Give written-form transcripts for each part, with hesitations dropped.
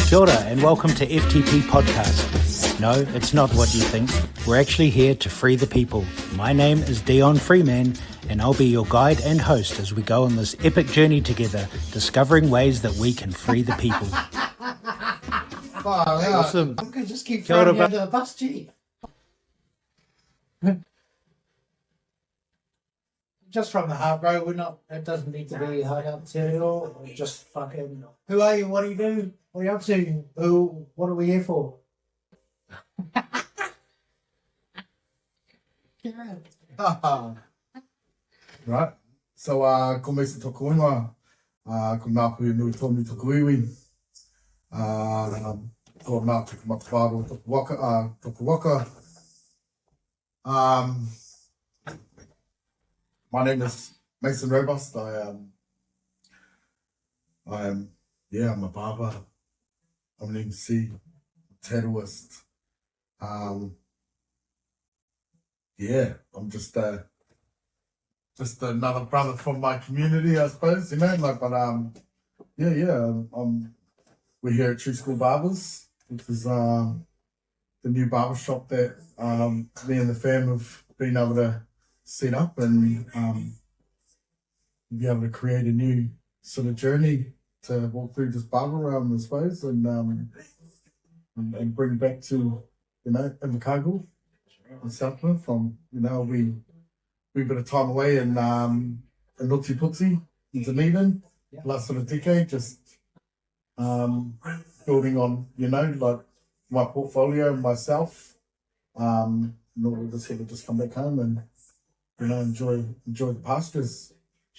Kia ora and welcome to F.T.P-Podacst. No, it's not what you think. We're actually here to free the people. My name is Dion Freeman and I'll be your guide and host as we go on this epic journey together, discovering ways that we can free the people. Awesome. I'm going to just keep throwing you under the bus, gee. Just from the heart, bro. We're not, it doesn't need to be high up material. We're just fucking, who are you? What do you do? What are you up to? Who, what are we here for? Right. So, ko me se toko ingoa. Ko ngā pui nui tōmi toko iwi. Ko ngā tuku matawhāro toko waka. My name is Mason Robust. I'm a barber. I'm an MC, tattooist. I'm just another brother from my community, I suppose, you know, like, but, we're here at True School Barbers, which is, the new barber shop that, me and the fam have been able to set up and, be able to create a new sort of journey to walk through this barber realm, I suppose, and bring back to, you know, Invercargill and Southland from, you know, we bit of time away in Uplifting in Dunedin, last sort of decade, just building on, you know, like my portfolio and myself, in order to sort of just come back home and, you know, enjoy the pastures,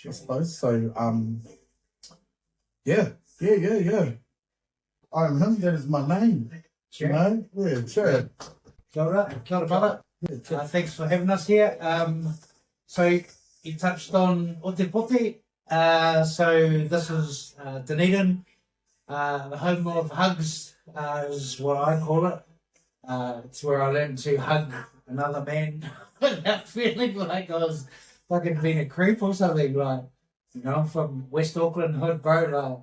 I suppose. So, yeah. I'm him, that is my name. Sure. You know? Yeah, sure. Kia ora, brother. Thanks for having us here. So you touched on Otepote. So this is Dunedin, the home of hugs, is what I call it. It's where I learned to hug another man without feeling like I was fucking being a creep or something. Like, you know, I'm from West Auckland hood, bro. Like,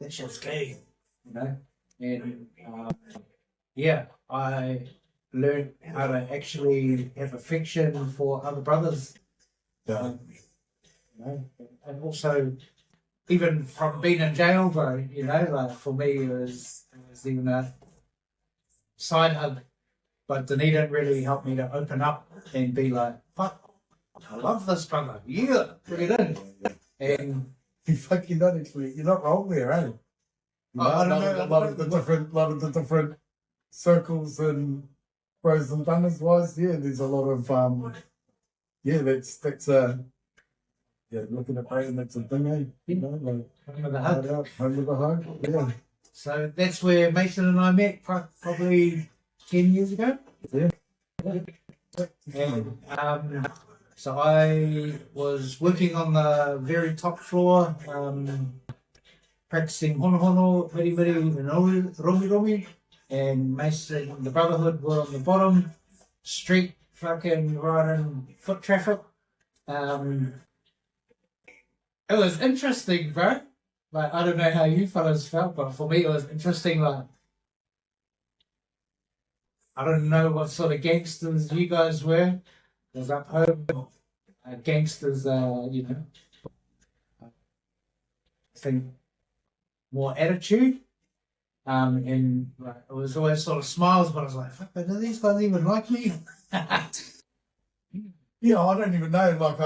that shit's gay, you know. And I learned how to actually have affection for other brothers. You know, and also even from being in jail, bro, you know, like for me it was even a side hug, but Dunedin really helped me to open up and be like, fuck, I love this brother, yeah, bring it in. And You fucking not actually, you're not wrong there, eh? I don't know. A lot of the different circles and pros and dunners wise, there's a lot of looking at brain, that's a thing, eh? You know, like home of the hug. home of the hug, yeah. So that's where Mason and I met probably 10 years ago. Yeah. And so I was working on the very top floor, practicing hono, miri, and romi, and Mason, the Brotherhood, were on the bottom, street fucking riding foot traffic. It was interesting, bro. Like, I don't know how you fellas felt, but for me it was interesting. Like, I don't know what sort of gangsters you guys were. Because up home, gangsters, you know, I think more attitude. And like, it was always sort of smiles, but I was like, fuck, do these guys even like me? Yeah, I don't even know, like,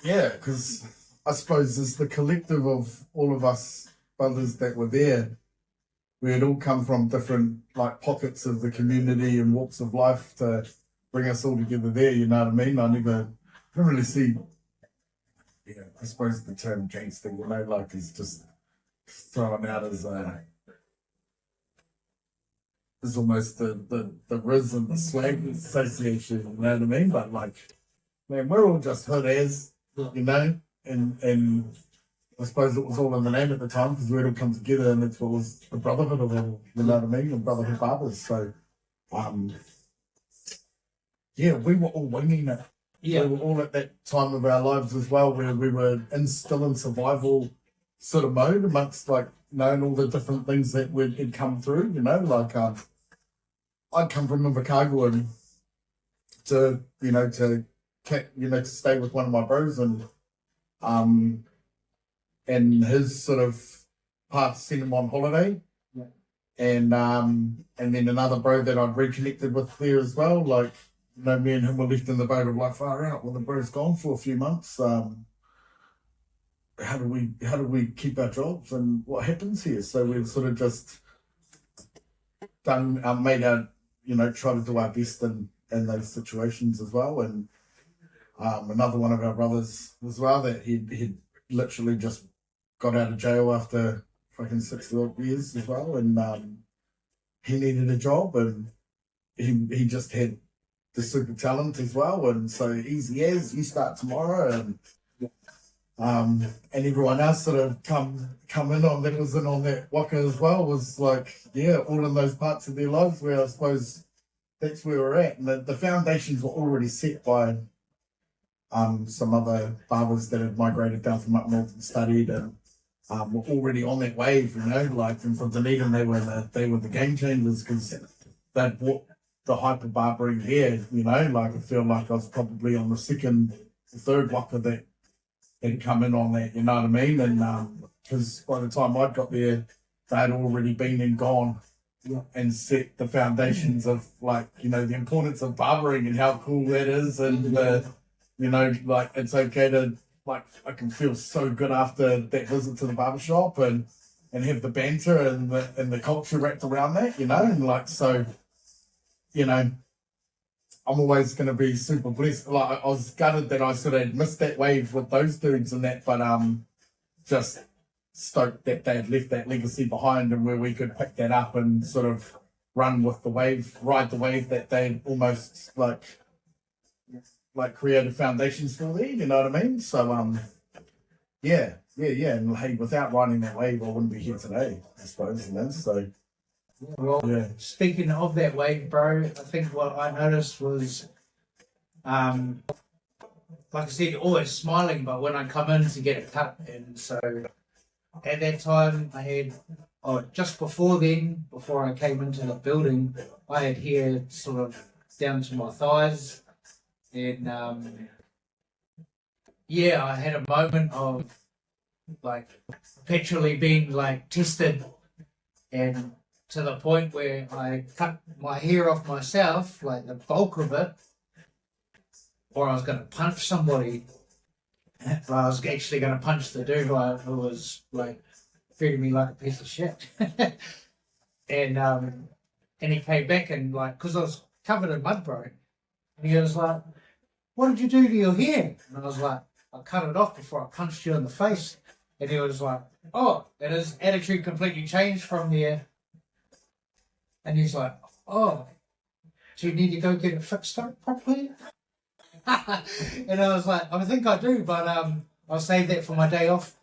because I suppose it's the collective of all of us brothers that were there. We had all come from different, like, pockets of the community and walks of life to bring us all together there, you know what I mean? I didn't really see, I suppose the term gangster, you know, like, is just thrown out as almost the riz and the swag association, you know what I mean? But, like, man, we're all just hood as, you know, and I suppose it was all in the name at the time because we'd all come together and that's what was the brotherhood of all, you know what I mean? The Brotherhood Barbers. So, we were all winging it. Yeah. We were all at that time of our lives as well where we were still in survival sort of mode amongst like knowing all the different things that would come through, you know, like I'd come from Invercargill and to stay with one of my bros and his sort of part sent him on holiday. Yeah. And then another bro that I'd reconnected with there as well, like, you know, me and him were left in the boat of like far out. Well, the bro's gone for a few months. How do we keep our jobs and what happens here? So we've sort of just made our, you know, try to do our best in those situations as well. And another one of our brothers as well that he'd literally just got out of jail after fucking 60 odd years as well, and he needed a job, and he just had the super talent as well, and so easy as you start tomorrow, and everyone else sort of come in on that was in on that waka as well, was like, yeah, all in those parts of their lives where I suppose that's where we're at, and the foundations were already set by some other barbers that had migrated down from up north and studied, and were already on that wave, you know, like, and from Dunedin they were the game changers because they'd brought the hyper barbering here, you know, like I feel like I was probably on the second or third waka that had come in on that, you know what I mean? And because by the time I'd got there, they'd already been and gone and set the foundations of, like, you know, the importance of barbering and how cool that is, and you know, like, it's okay to, like, I can feel so good after that visit to the barbershop and have the banter and the culture wrapped around that, you know, and like, so, you know, I'm always going to be super blessed. Like, I was gutted that I sort of missed that wave with those dudes and that, but just stoked that they had left that legacy behind and where we could pick that up and sort of run with the wave, ride the wave that they almost like created foundations for there, you know what I mean? So yeah, and hey, without riding that wave I wouldn't be here today, I suppose, you know. So well, yeah. Speaking of that wave, bro, I think what I noticed was like I said, always smiling, but when I come in to get it cut, and so at that time I had just before I came into the building, I had hair sort of down to my thighs. And yeah, I had a moment of like perpetually being like tested, and to the point where I cut my hair off myself, like the bulk of it, or I was going to punch somebody. But I was actually going to punch the dude who was like treating me like a piece of shit. And he came back and like, because I was covered in mud, bro, and he was like, "What did you do to your hair?" And I was like, "I cut it off before I punched you in the face." And he was like, "Oh," and his attitude completely changed from there. And he's like, "Oh, do you need to go get it fixed up properly?" And I was like, "I think I do, but I'll save that for my day off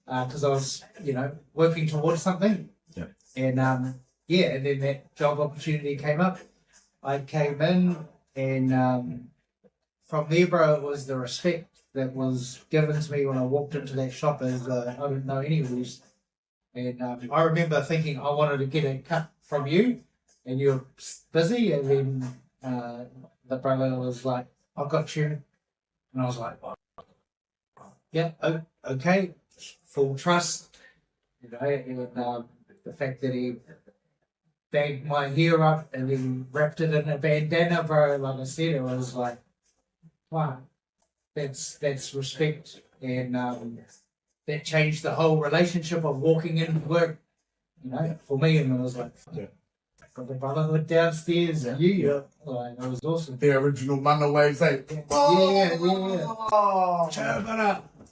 because I was, you know, working towards something." Yeah. And yeah, and then that job opportunity came up. I came in, and from there, bro, it was the respect that was given to me when I walked into that shop as I didn't know any rules. And I remember thinking I wanted to get a cut from you, and you were busy, and then the brother was like, "I got you," and I was like, "Yeah, okay, full trust," you know. And the fact that he bagged my hair up and then wrapped it in a bandana, bro, like I said, it was like, wow, that's respect, and that changed the whole relationship of walking into work, you know, for me. And I was like, yeah, got the brotherhood downstairs, like, it was awesome. The original mana waves, eh? Yeah.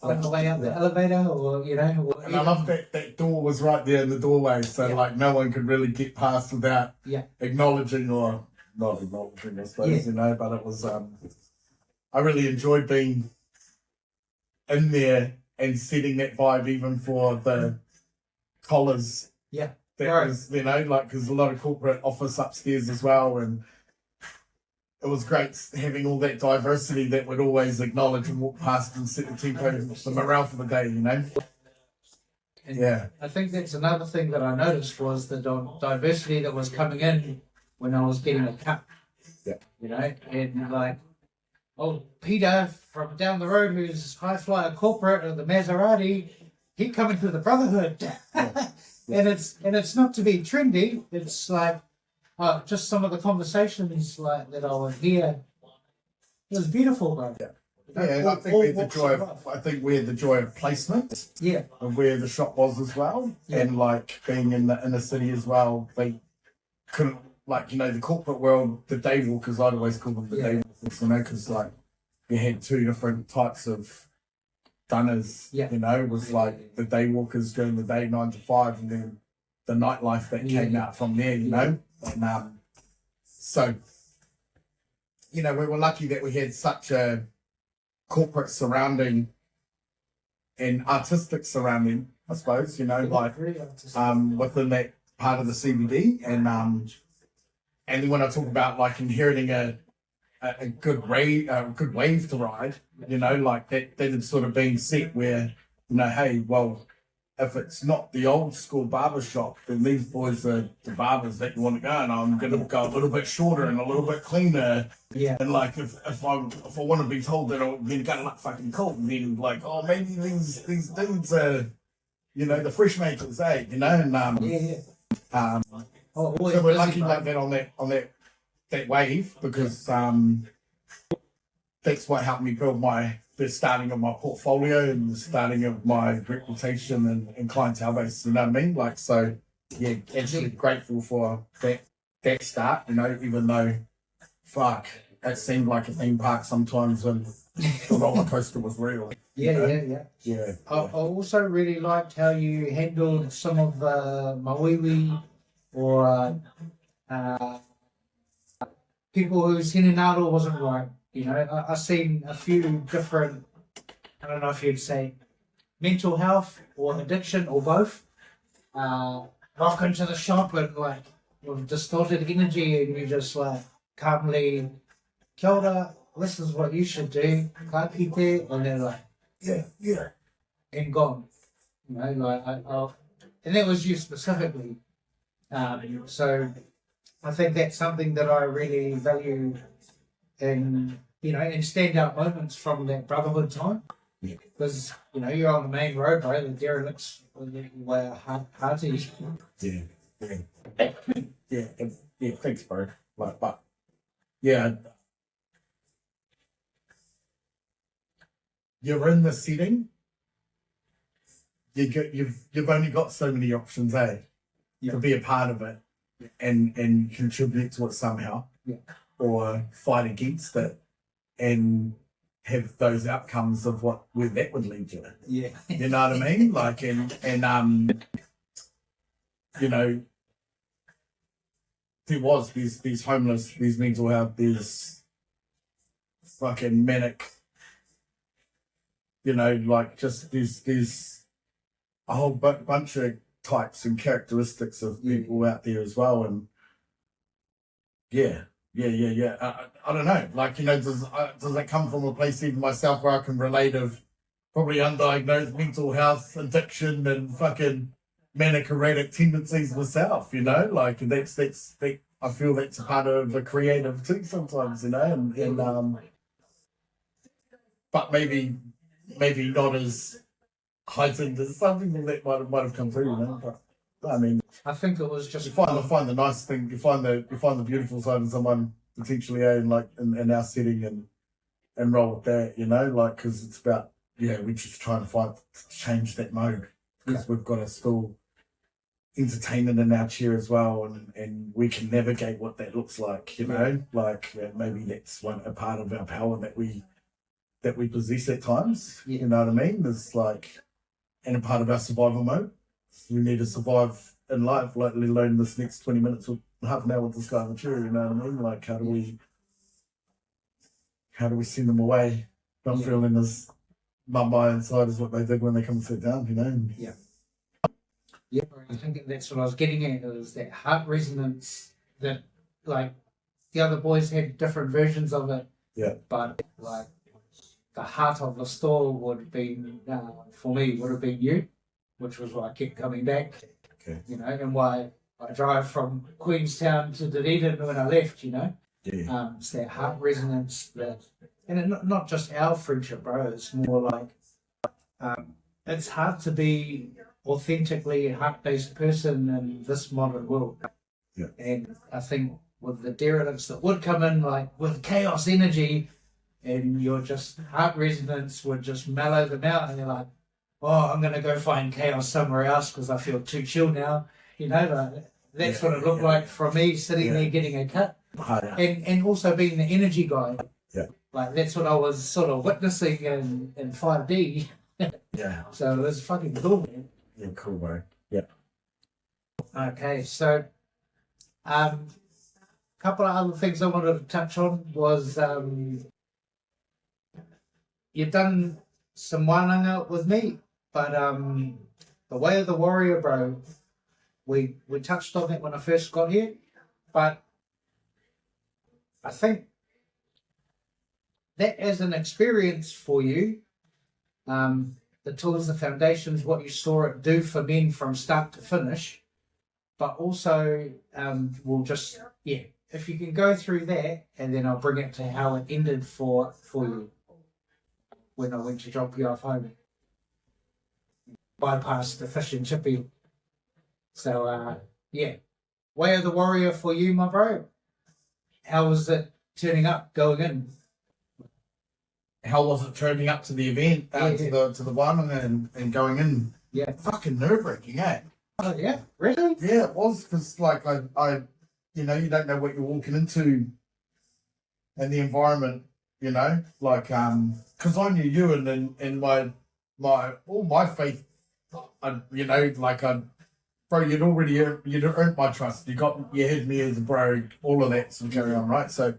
On the way up the elevator, or you know. And I love that door was right there in the doorway, so like no one could really get past without acknowledging or not acknowledging, I suppose, you know. But it was I really enjoyed being in there and setting that vibe, even for the collars. Yeah, that was, you know, like, because a lot of corporate office upstairs as well, and it was great having all that diversity that would always acknowledge and walk past and set the tempo, the morale for the day, you know. And Yeah. I think that's another thing that I noticed was the diversity that was coming in when I was getting a cut. Yeah. You know, and like, Peter from down the road, who's high flyer corporate of the Maserati, he coming to the Brotherhood. Yeah. And it's not to be trendy. It's like just some of the conversations like that I would hear. It was beautiful, bro. Yeah. Yeah, and I think we had the joy of, placement. Yeah. Of where the shop was as well. Yeah. And like being in the inner city as well. They couldn't, like, you know, the corporate world, the day walkers, I'd always call them the day walkers, you know, because like you had two different types of dunners, you know, was like the day walkers during the day, 9 to 5, and then the nightlife that came out from there, you know. And so, you know, we were lucky that we had such a corporate surrounding and artistic surrounding, I suppose, you know, like within that part of the CBD. And then when I talk about like inheriting a good wave to ride, you know, like that had sort of been set where, you know, hey, well, if it's not the old school barber shop, then these boys are the barbers that you want to go, and I'm going to go a little bit shorter and a little bit cleaner. Yeah. And like if I want to be told that I'm going to look fucking cool, then like, oh, maybe these dudes are, you know, the fresh makers, eh? You know, and so we're lucky like that on that wave, because that's what helped me build the starting of my portfolio and the starting of my reputation and clientele base, you know what I mean? Like, so yeah, actually grateful for that start, you know, even though fuck, it seemed like a theme park sometimes when the roller coaster was real. Yeah. I also really liked how you handled some of my wee or people whose hinanato wasn't right. You know, I've seen a few different, I don't know if you'd say mental health or addiction or both. Walk into the shop and like with distorted energy, and you just like calmly, kia ora, this is what you should do, ka kite, and they're like, yeah, and gone. You know, like, and that was you specifically. So I think that's something that I really value in, you know, in standout moments from that brotherhood time. Because, you know, you're on the main road, bro, the derelicts were hard to use. Yeah, thanks, bro. Like, but, yeah. You're in the setting, you've only got so many options, eh? To be a part of it and contribute to it somehow, or fight against it and have those outcomes of where that would lead you. Yeah, you know what I mean? Like, and you know, there was these homeless, these mental health, these fucking manic. You know, like just there's a whole bunch of types and characteristics of people out there as well, and yeah. I don't know, like, you know, does that come from a place even myself where I can relate of probably undiagnosed mental health, addiction, and fucking manic erratic tendencies myself, you know, like that's I feel that's a part of the creative too sometimes, you know, and but maybe not as heightened as something that might have come through, you know. But I mean, I think it was just you find the nice thing, you find the beautiful side of someone potentially, in our setting, and roll with that, you know, like, because it's about, we're just trying to change that mode, because we've got a school entertainment in our chair as well, and we can navigate what that looks like, you know, like maybe that's a part of our power that we possess at times, you know what I mean? There's like, and a part of our survival mode. We need to survive in life, like, let alone this next 20 minutes or half an hour with this guy in the chair, you know what I mean? Like, how do we send them away? Not feeling as mumbai inside as what they did when they come and sit down, you know? Yeah, I think that's what I was getting at, is that heart resonance that, like, the other boys had different versions of it. Yeah. But, like, the heart of the store would have been, for me, would have been you. which was why I kept coming back. Okay. You know, and why I drive from Queenstown to Dunedin when I left. You know, it's that heart resonance and not just our friendship, bro. It's more like it's hard to be authentically a heart-based person in this modern world. Yeah. And I think with the derelicts that would come in, like with chaos energy, and your just heart resonance would just mellow them out, and they're like, "Oh, I'm gonna go find chaos somewhere else because I feel too chill now." You know, like, that's what it looked like for me sitting there getting a cut, and also being the energy guy. Yeah. Like that's what I was sort of witnessing in 5D. Yeah. So it was fucking cool, man. Yeah, cool, bro. Yeah. Okay, so a couple of other things I wanted to touch on was you've done some wānanga with me, but the way of the warrior, bro, we touched on it when I first got here, but I think that as an experience for you, the tools, the foundations, what you saw it do for men from start to finish, but also we'll just, if you can go through that, and then I'll bring it to how it ended for you when I went to drop you off home. Bypassed the fish and chippy. So, way of the warrior for you, my bro. How was it turning up, going in? How was it turning up to the event, to the one and going in? Yeah. Fucking nerve-wracking, eh? Oh, yeah? Really? Yeah, it was, because, like, I, you know, you don't know what you're walking into in the environment, you know? Like, because I knew you and all my faith, you know, like, bro, you'd earned my trust. You had me as a bro, all of that, so carry on, right? So,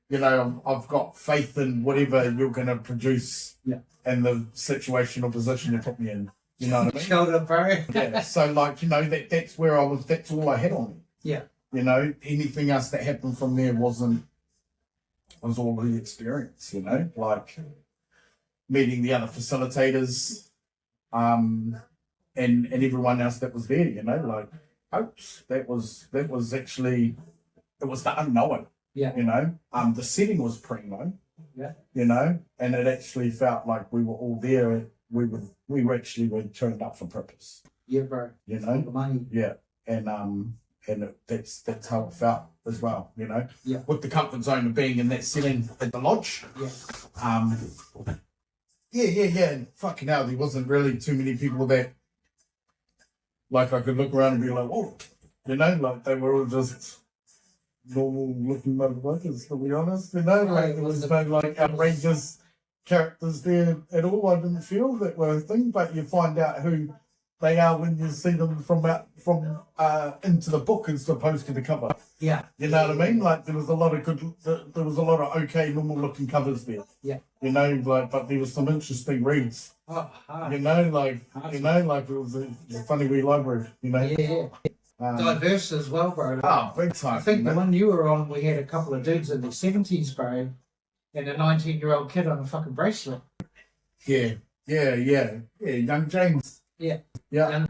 you know, I've got faith in whatever you're going to produce in the situation or position you put me in. You know what I mean? Shoulder, bro. Yeah. So, like, you know, that's where I was. That's all I had on me. Yeah. You know, anything else that happened from there was all the experience. You know, like meeting the other facilitators, and everyone else that was there. You know, like, oops, that was actually, it was the unknown. Yeah. You know, the setting was primo. Yeah. You know, and it actually felt like we were all there. We were turned up for purpose. Yeah, bro. You know. The money. Yeah, and that's how it felt as well. You know. Yeah. With the comfort zone of being in that setting at the lodge. Yeah. Yeah. And fucking hell, there wasn't really too many people that, like, I could look around and be like, whoa, you know, like they were all just normal looking motherfuckers, to be honest, you know, like there was no like outrageous characters there at all. I didn't feel that were a thing, but you find out who they are when you see them from into the book as opposed to the cover. Yeah. You know what I mean? Like there was a lot of okay, normal looking covers there. Yeah. You know, like, but there was some interesting reads. Oh, hard. You know, like it was a funny wee library. You know. Yeah. Diverse as well, bro. Oh, big time. I think the one you were on, we had a couple of dudes in their 70s, bro, and a 19-year-old kid on a fucking bracelet. Yeah, young James. Yeah. Yeah.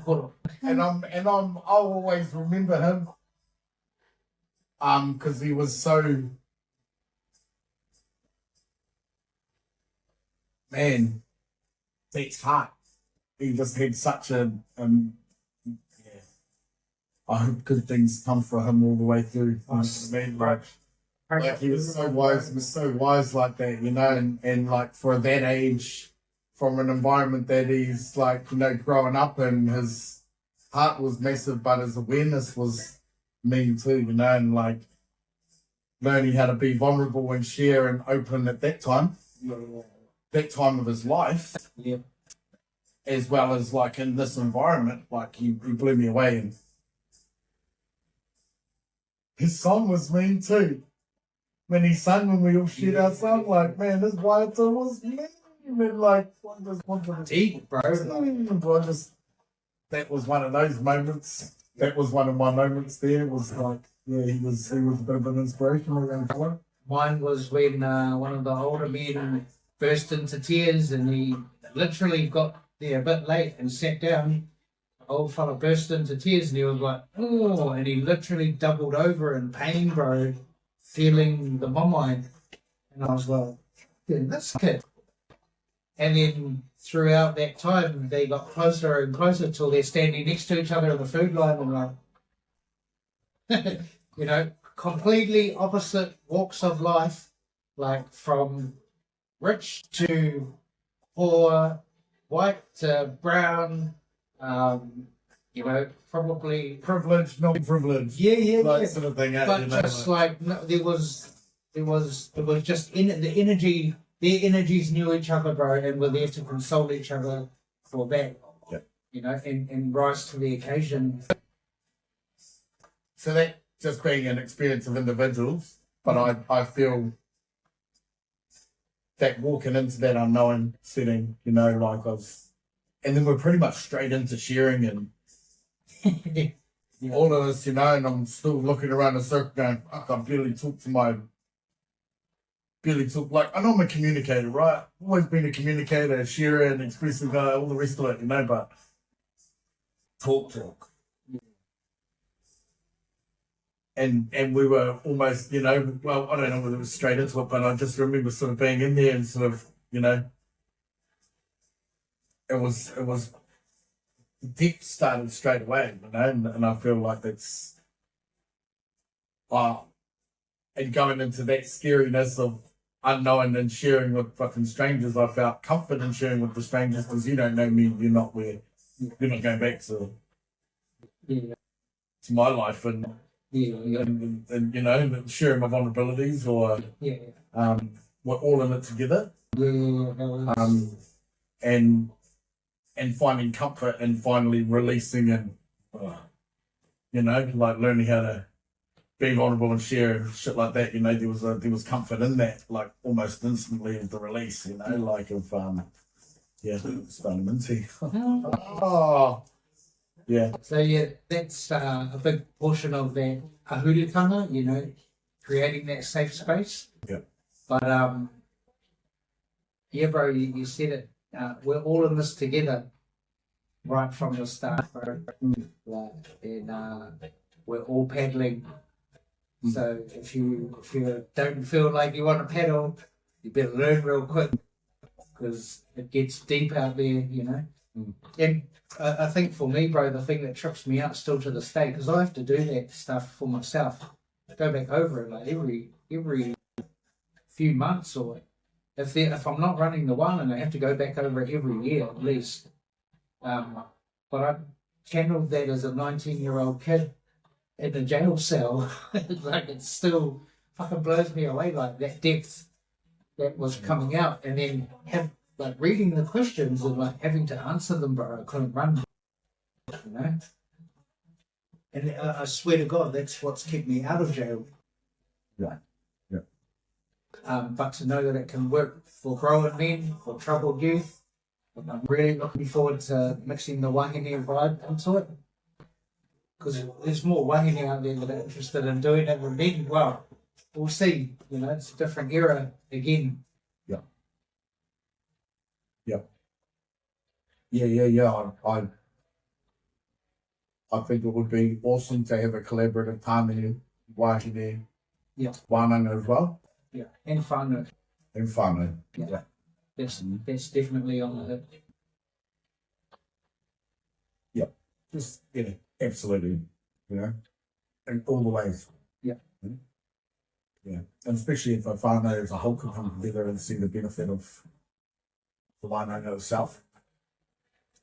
And I'll always remember him. Because he was so, man, that's hot. He just had such a I hope good things come for him all the way through. Like he was so wise like that, you know, and like for that age, from an environment that he's like, you know, growing up in, his heart was massive, but his awareness was mean too, you know, and like learning how to be vulnerable and share and open at that time of his life, as well as like in this environment, like he blew me away. And his song was mean too. When he sang, when we all shared our song, like, man, this white was mean. And like, I just wanted to deep, bro. That was one of those moments. That was one of my moments there. It was like, yeah, he was a bit of an inspiration around for it. Mine was when one of the older men burst into tears and he literally got there a bit late and sat down old fella burst into tears and he was like, oh, and he literally doubled over in pain, bro, feeling the momine. And I was like, yeah, this kid. And then throughout that time, they got closer and closer till they're standing next to each other in the food line and like, you know, completely opposite walks of life, like from rich to poor, white to brown, you know, probably Privileged, non-privileged. yeah, Like sort of thing. but You know, just like no, there was just the energy. Their energies knew each other, bro, and were there to console each other for that. Yeah. You know, and rise to the occasion. So that just being an experience of individuals, but I feel that walking into that unknown setting, you know, like and then we're pretty much straight into sharing and Yeah. all of this, you know, and I'm still looking around the circle going, fuck, I barely talk, like, I know I'm a communicator, right? Always been a communicator, a sharer, an expressive guy, all the rest of it, you know, but talk. And we were almost, you know, well, I don't know whether it was straight into it, but I just remember sort of being in there and sort of, you know, it was the depth started straight away, you know, and I feel like that's, and going into that scariness of unknown and sharing with fucking strangers, I felt comfort in sharing with the strangers because you don't know me, you're not going back to my life and you know, sharing my vulnerabilities or we're all in it together. And finding comfort and finally releasing and you know, like learning how to be vulnerable and share and shit like that, you know, there was comfort in that, like almost instantly of the release, you know, like of it's fundamental. Oh yeah. So yeah, that's a big portion of that ahuritanga, you know, creating that safe space. Yeah. But yeah, bro, you said it. We're all in this together, right from the start, bro. Like, and we're all paddling. So if you don't feel like you want to paddle, you better learn real quick because it gets deep out there, you know. And I think for me, bro, the thing that trips me out still to this day, because I have to do that stuff for myself, go back over it like every few months, or if I'm not running the one, and I have to go back over it every year at least. But I handled that as a 19-year-old kid in a jail cell. Like it still fucking blows me away, like that depth that was coming out, and then like reading the questions and like having to answer them, bro. I couldn't run, you know. And I swear to God, that's what's kept me out of jail. Yeah. But to know that it can work for grown men, for troubled youth, and I'm really looking forward to mixing the wahine vibe into it. Because there's more wahine out there that are interested in doing it than men. Well, we'll see. You know, it's a different era again. Yeah. I think it would be awesome to have a collaborative tāne wahine wānanga as well. Yeah, and whānau. And whānau. Yeah. That's definitely on the hip. Yeah, just, you know, absolutely, you know, in all the ways. Yeah. Yeah, and especially if a whānau as a whole can come together and see the benefit of the wānanga itself,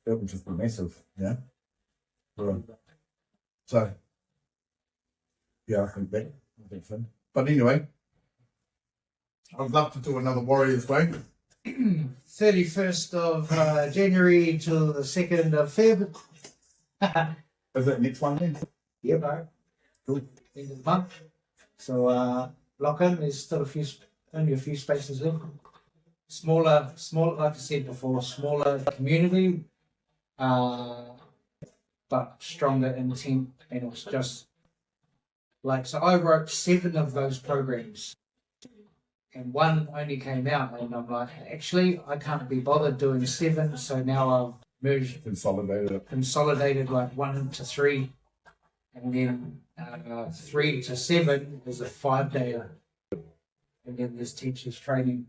it would just be massive, yeah. So, yeah, I think so. But anyway, I'd love to do another Warriors Way. 31st of January till the 2nd of Feb. Is that next one then? Yeah, bro. Cool. End of the month. So lock in. There's still only a few spaces left. Smaller, like I said before, smaller community, but stronger intent. And it's just like, so I wrote 7 of those programs. And one only came out, and I'm like, actually, I can't be bothered doing 7. So now I've merged, consolidated like 1 to 3, and then 3 to 7 is a 5-day, and then there's teachers training.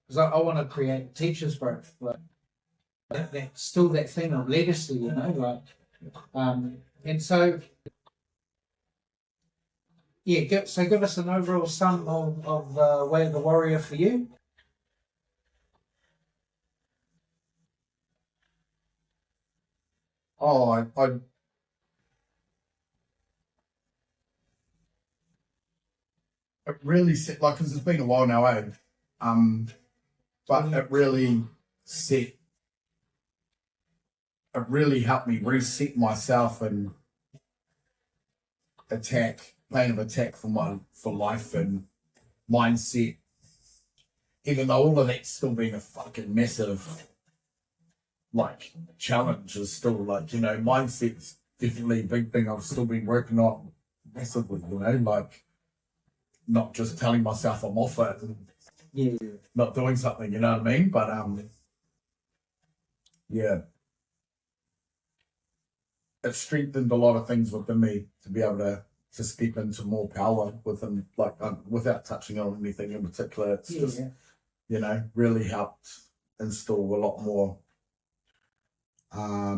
Because I want to create teachers growth, like that's still that thing of legacy, you know, and so yeah. Give us an overall sum of Way of the Warrior for you. Oh, I it really set, like, because it's been a while now, eh? But it really helped me reset myself and plan of attack for life and mindset. Even though all of that's still been a fucking massive, like, challenge, is still, like, you know, mindset's definitely a big thing I've still been working on massively, you know, like, not just telling myself I'm off it and not doing something, you know what I mean? But yeah, it strengthened a lot of things within me to be able to step into more power within, like, without touching on anything in particular. It's just, you know, really helped instill a lot more, a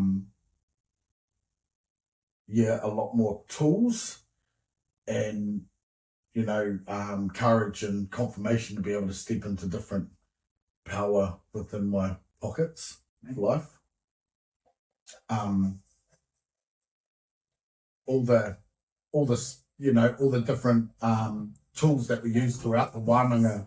lot more tools and, you know, courage and confirmation to be able to step into different power within my pockets of life. All the you know, all the different tools that we use throughout the wānanga.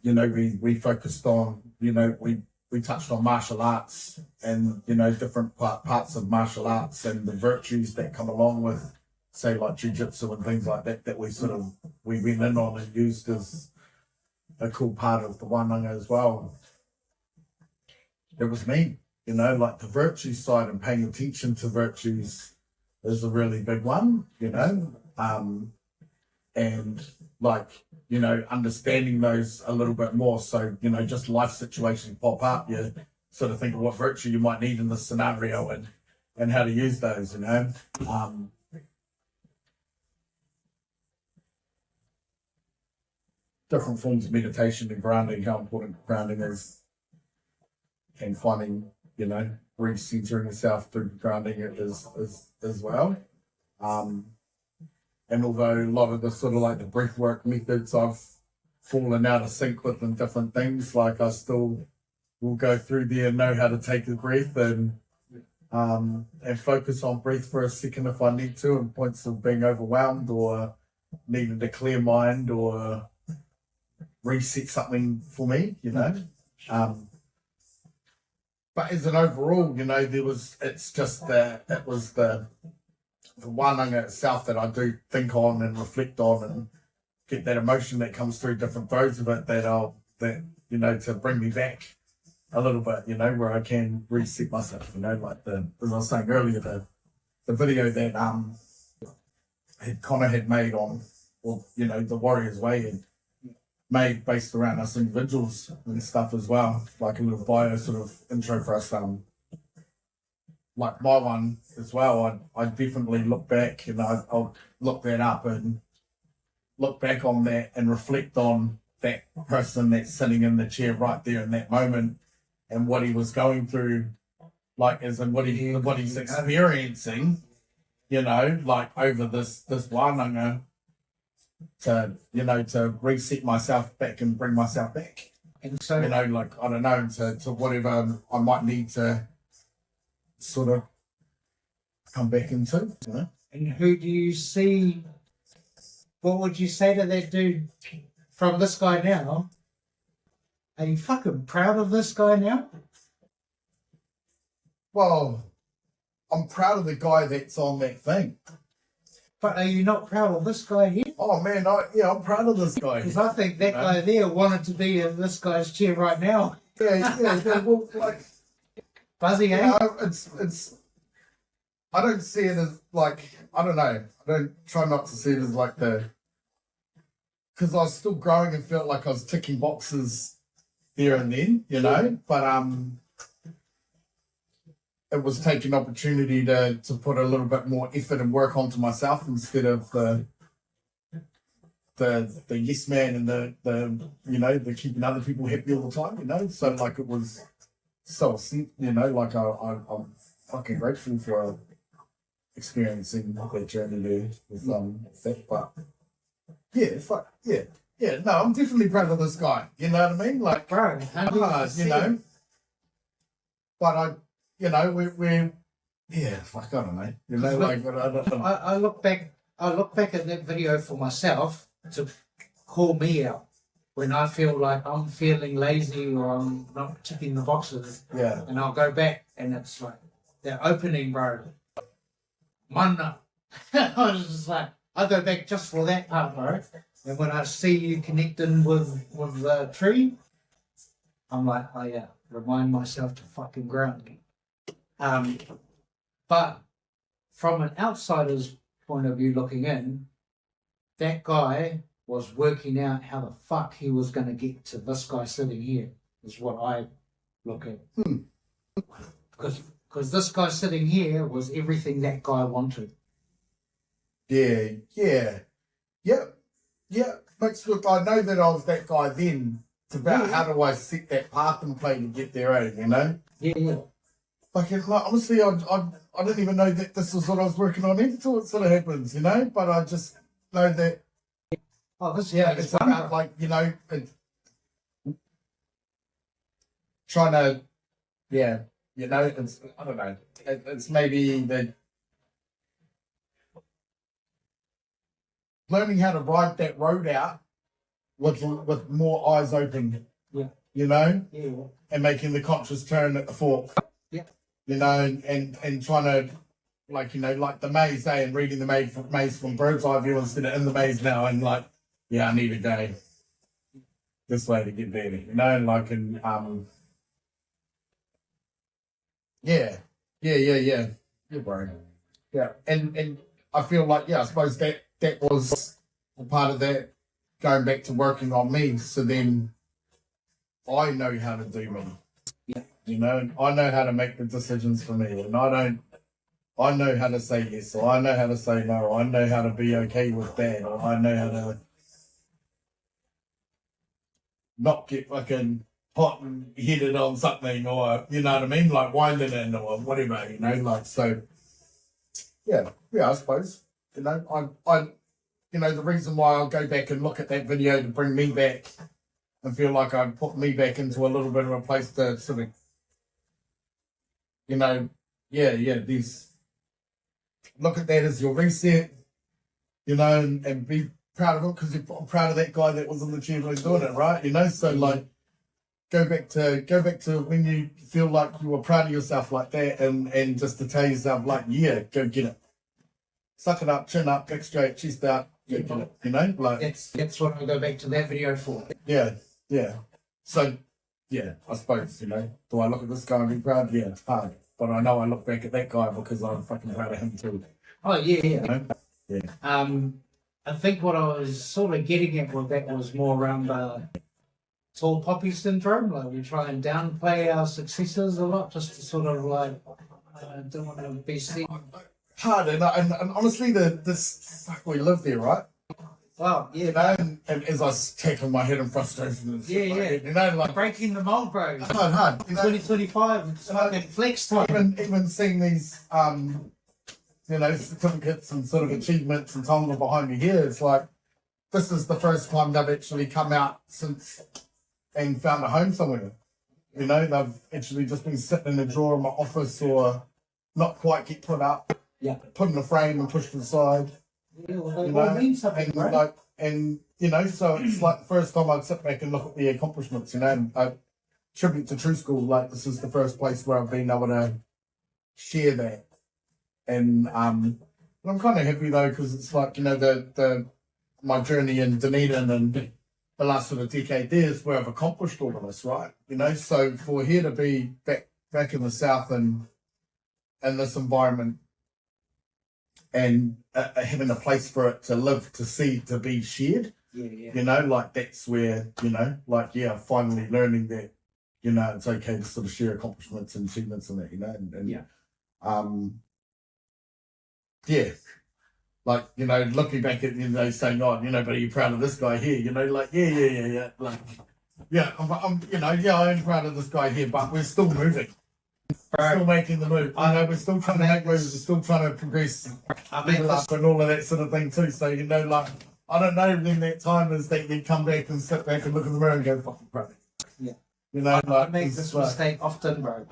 You know, we focused on, you know, we touched on martial arts and, you know, different parts of martial arts and the virtues that come along with, say, like jiu-jitsu and things like that we went in on and used as a cool part of the wānanga as well. It was me, you know, like the virtue side and paying attention to virtues is a really big one, you know, and, like, you know, understanding those a little bit more. So, you know, just life situations pop up, you sort of think of what virtue you might need in this scenario and how to use those, you know. Different forms of meditation and grounding, how important grounding is, and finding, you know, recentering yourself through grounding it is as well. And although a lot of the sort of like the breath work methods I've fallen out of sync with and different things, like I still will go through there and know how to take a breath and focus on breath for a second if I need to, in points of being overwhelmed or needing a clear mind or reset something for me, you know. But as an overall, you know, it was the wānanga itself that I do think on and reflect on and get that emotion that comes through different throws of it that you know, to bring me back a little bit, you know, where I can reset myself, you know, like as I was saying earlier, the video that Connor had made on, well, you know, the Warrior's Way and made based around us individuals and stuff as well, like a little bio sort of intro for us, like my one as well. I definitely look back and I'll look that up and look back on that and reflect on that person that's sitting in the chair right there in that moment and what he was going through, like as in what he's experiencing, you know, like over this wānanga, to, you know, to reset myself back and bring myself back. And so, you know, like, I don't know, to whatever I might need to sort of come back into, you know. And who do you see, what would you say to that dude from this guy now? Are you fucking proud of this guy now? Well, I'm proud of the guy that's on that thing. But are you not proud of this guy here? Oh man, I'm proud of this guy. Because I think that guy there wanted to be in this guy's chair right now. Yeah, well, like, Buzzy, eh? You know, it's. I don't see it as like, I don't know. I don't try not to see it as like because I was still growing and felt like I was ticking boxes there and then, you know, but it was taking opportunity to put a little bit more effort and work onto myself instead of the yes man and the you know, the keeping other people happy all the time, you know. So like it was so, you know, like I'm fucking grateful for experiencing that journey there with that. But yeah, no, I'm definitely proud of this guy. You know what I mean? Like, Bro, you know. But we're fuck, I don't know. You know, like, I look back at that video for myself to call me out when I feel like I'm feeling lazy or I'm not ticking the boxes. Yeah. And I'll go back and it's like that opening, bro. Mana. I was just like, I go back just for that part, bro. And when I see you connecting with the tree, I'm like, oh yeah, remind myself to fucking ground me. But from an outsider's point of view looking in, that guy was working out how the fuck he was going to get to this guy sitting here, is what I look at. Because this guy sitting here was everything that guy wanted. Yeah. Mixed with, I know that I was that guy then. It's about how do I set that path and play to get there, you know? Yeah. Like honestly, I didn't even know that this was what I was working on until it sort of happens, you know? But I just know that, it's about, like, you know, trying to, you know, it's, I don't know, it's maybe that learning how to ride that road out with more eyes open, you know, and making the conscious turn at the fork, you know, and trying to, like, you know, like the maze, and reading the maze from bird's eye view instead of in the maze now, and like, I need to go this way to get better, you know, and like, and yeah, bro, and I feel like, I suppose that was a part of that, going back to working on me, so then I know how to do me. You know, and I know how to make the decisions for me, and I know how to say yes, or I know how to say no, or I know how to be okay with that, or I know how to not get fucking hot and headed on something, or, you know what I mean, like winding in or whatever, you know, like, so, I suppose, you know, I you know, the reason why I'll go back and look at that video to bring me back and feel like I'd put me back into a little bit of a place to sort of, you know, these, look at that as your reset, you know, and be proud of it, because you're proud of that guy that was in the chair doing it, right? You know, so like, go back to when you feel like you were proud of yourself like that, and just to tell yourself, like, go get it. Suck it up, chin up, back straight, chest out, go get it, you know? Like, that's what I go back to that video for. Yeah. So, I suppose, you know, do I look at this guy and be proud? Yeah, it's hard. But I know I look back at that guy because I'm fucking proud of him too. Oh, yeah. You know? Yeah. I think what I was sort of getting at with that was more around tall poppy syndrome. Like, we try and downplay our successes a lot, just to sort of like, I don't want to be seen. Hard, and honestly, we live there, right? Wow, yeah. You know, and as I was taking my head in frustration and shit, like, you know, like, breaking the mold, bro. Hard. You know, 2025, it's fucking flex time. Even seeing these, you know, certificates and sort of achievements and Tonga behind me here, it's like, this is the first time they've actually come out since and found a home somewhere. You know, they've actually just been sitting in a drawer in my office, or not quite get put up, put in a frame and pushed to the side. Yeah, well, you know, mean something, and right? like, and you know, so it's like the first time I'd sit back and look at the accomplishments, you know, and I tribute to True School, like, this is the first place where I've been able to share that. And I'm kind of happy though, because it's like, you know, my journey in Dunedin and the last sort of decade there is where I've accomplished all of this, right? You know, so for here to be back in the South and in this environment, and having a place for it to live, to see, to be shared, You know, like that's where, you know, like, yeah, finally learning that, you know, it's okay to sort of share accomplishments and achievements and that, you know, yeah, like, you know, looking back at, you know, saying, oh, you know, but are you proud of this guy here? You know, like, yeah, like, yeah, I'm you know, yeah, I am proud of this guy here, but we're still moving. We're still making the move. I know we're still trying to make moves, we're still trying to progress people up and all of that sort of thing too. So, you know, like, I don't know when that time is that you come back and sit back and look in the mirror and go, fucking proud. Yeah. You know, I make this mistake often, bro.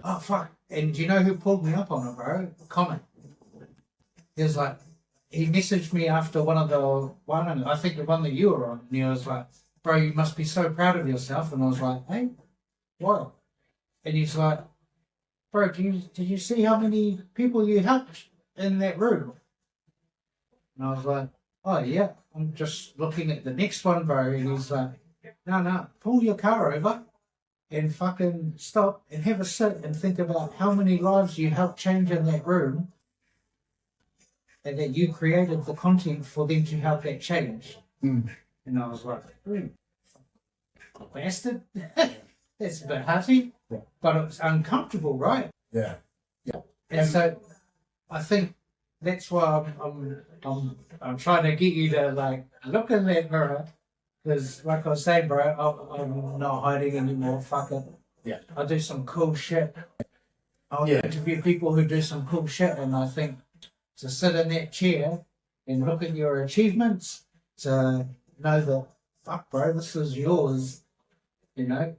Oh, fuck. And do you know who pulled me up on it, bro? Connor. He was like, he messaged me after I think the one that you were on, and he was like, bro, you must be so proud of yourself. And I was like, hey, what? And he's like, bro, did you see how many people you helped in that room? And I was like, oh, yeah, I'm just looking at the next one, bro. And he's like, no, pull your car over and fucking stop and have a sit and think about how many lives you helped change in that room and that you created the content for them to help that change. And I was like, bastard. That's a bit hearty, but it's uncomfortable, right? Yeah. And so I think that's why I'm trying to get you to like look in that mirror, because like I was saying, bro, I'm not hiding anymore. Fuck it. Yeah. I do some cool shit. I'll interview people who do some cool shit, and I think to sit in that chair and look at your achievements, to know that fuck, bro, this is yours, you know,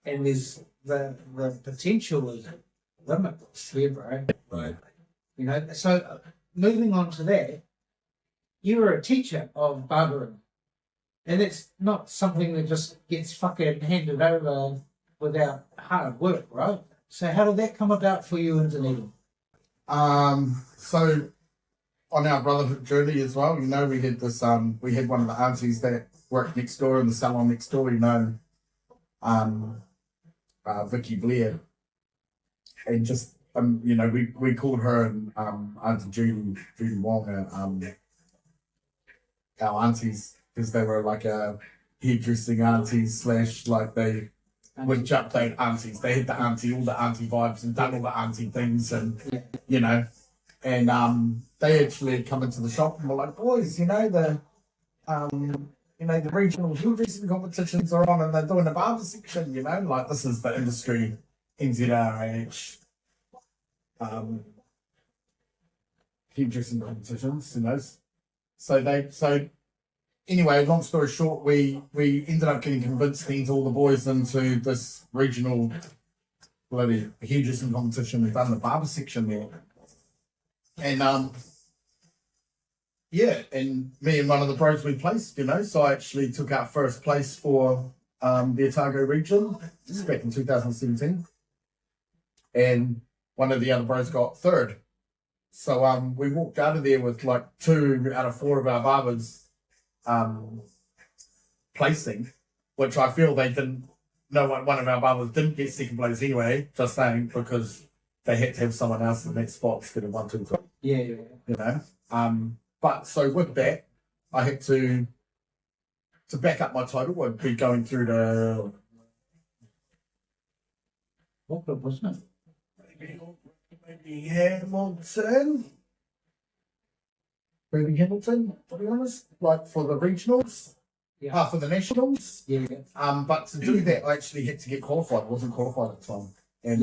and there's the potential is limitless here, bro. Right. You know, so moving on to that, you were a teacher of barbering, and it's not something that just gets fucking handed over without hard work, right? So how did that come about for you in Dunedin? So on our brotherhood journey as well, you know, we had this, we had one of the aunties that worked next door in the salon next door, you know, Vicky Blair, and just, you know, we called her and Auntie Judy Wong, our aunties, because they were like a hairdressing aunties / like they would jump they aunties. They had all the auntie vibes and done all the auntie things, and you know, and they actually had come into the shop and were like, boys, you know, the regional hairdressing competitions are on and they're doing the barber section, you know, like this is the industry, NZRH, hairdressing competitions, you know. So anyway, long story short, we ended up getting convinced to enter all the boys into this regional bloody hairdressing competition and done the barber section there. And and me and one of the bros we placed, you know, so I actually took out first place for the Otago region just back in 2017. And one of the other bros got third. So we walked out of there with like 2 out of 4 of our barbers placing, which I feel they didn't know. One of our barbers didn't get second place anyway, just saying, because they had to have someone else in that spot instead of 1, 2, 3. Yeah. You know, but so with that, I had to back up my title. I'd be going through the What club wasn't it? maybe Hamilton, to be honest, like for the regionals, for the nationals. Yeah. But to do that, I actually had to get qualified. I wasn't qualified at the time, and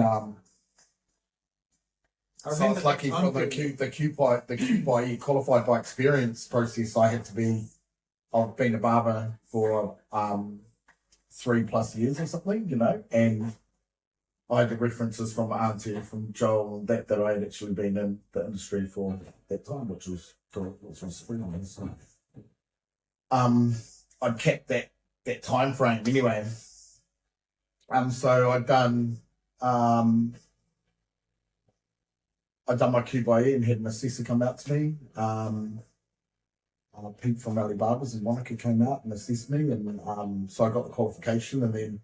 so I was lucky for the QBY qualified by experience process. I've been a barber for 3+ years or something, you know, and I had the references from my auntie, from Joel, and that I had actually been in the industry for that time, which was spring. So, I'd kept that time frame anyway. So I'd done my QBY and had an assessor come out to me. Pete from Valley Barbers in Monica came out and assessed me, and so I got the qualification, and then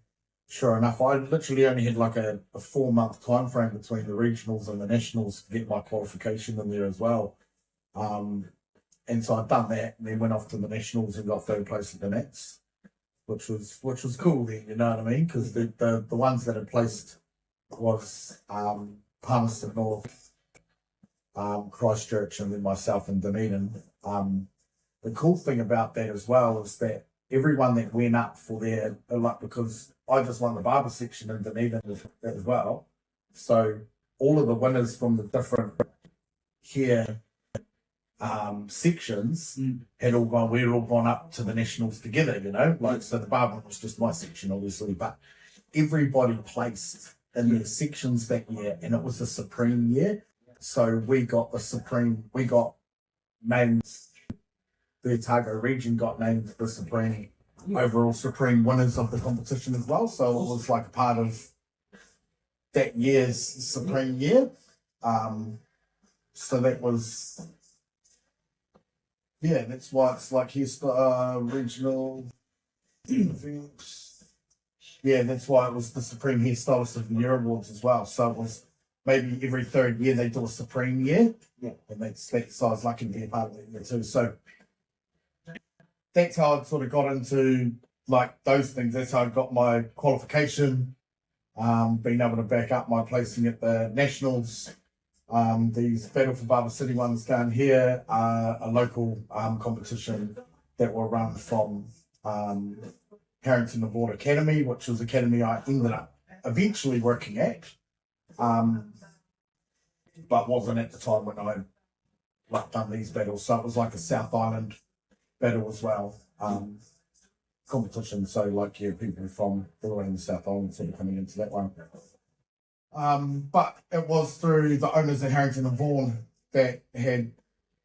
sure enough, I literally only had like a 4-month time frame between the regionals and the nationals to get my qualification in there as well. And And so I'd done that, and then went off to the nationals and got third place at the Nats, which was cool then, you know what I mean? Because the ones that had placed was Palmerston North, Christchurch, and then myself and Dunedin. The cool thing about that as well is that everyone that went up for their, like, because I just won the barber section in Dunedin as well, so all of the winners from the different hair sections had all gone, we'd all gone up to the nationals together, you know, like, so the barbering was just my section, obviously, but everybody placed in their sections that year, and it was a supreme year. So we got named, the Otago region got named the supreme, overall supreme winners of the competition as well. So it was like a part of that year's supreme year. So that was, yeah, that's why it's like here's regional events. Yeah, that's why it was the Supreme Hairstylist of the Year Awards as well. So it was maybe every third year they do a Supreme Year. Yeah. And that's so I was lucky to be a part of that year too. So that's how I sort of got into like those things. That's how I got my qualification, being able to back up my placing at the Nationals. These Battle for Barber City ones down here are a local competition that were run from Harrington and Vaughan Academy, which was academy I ended up eventually working at, but wasn't at the time when I like done these battles. So it was like a South Island battle as well, competition. So like, yeah, people from all around the South Island sort of coming into that one. But it was through the owners of Harrington and Vaughan that had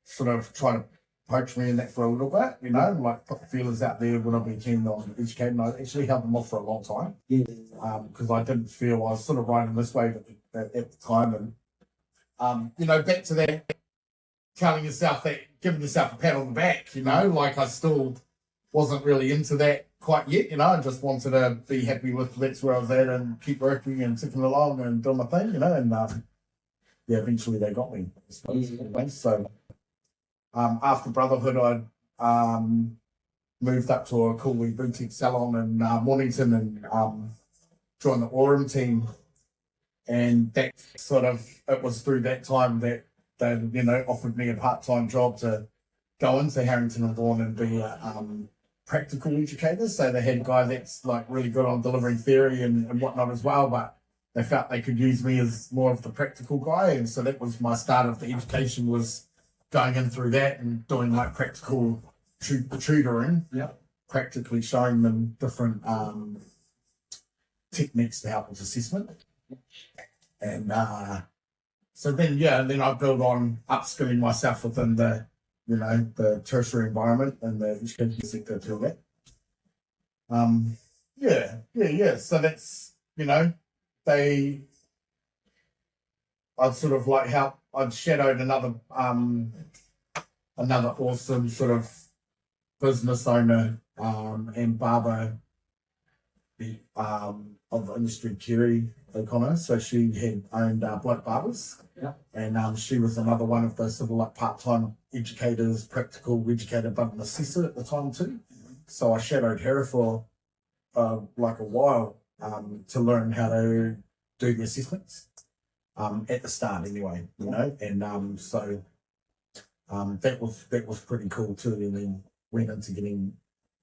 sort of tried to poach me in that for a little bit, you know, like put the feelers out there when I've been keen on educating. I actually held them off for a long time, because I didn't feel I was sort of riding this wave at the time. And, you know, back to that, telling yourself that, giving yourself a pat on the back, you know, like I still wasn't really into that quite yet, you know. I just wanted to be happy with that's where I was at and keep working and ticking along and doing my thing, you know. And yeah, eventually they got me, I suppose. So after Brotherhood, I moved up to a cool wee boutique salon in Mornington and joined the Aurum team. And that sort of, it was through that time that they, you know, offered me a part-time job to go into Harrington and Vaughan and be a practical educator. So they had a guy that's like really good on delivering theory and whatnot as well, but they felt they could use me as more of the practical guy. And so that was my start of the education, was going in through that and doing like practical tutoring, practically showing them different techniques to help with assessment. And so then, yeah, then I build on upskilling myself within the, you know, the tertiary environment and the education sector through that. Yeah. So that's, you know, I'd sort of like I'd shadowed another awesome sort of business owner and barber of the industry, Kerry O'Connor. So she had owned Black Barbers, and she was another one of those sort of like part-time educators, practical educator, but an assessor at the time too. So I shadowed her for like a while to learn how to do the assessments at the start anyway, you know. And so that was pretty cool too. And then went into getting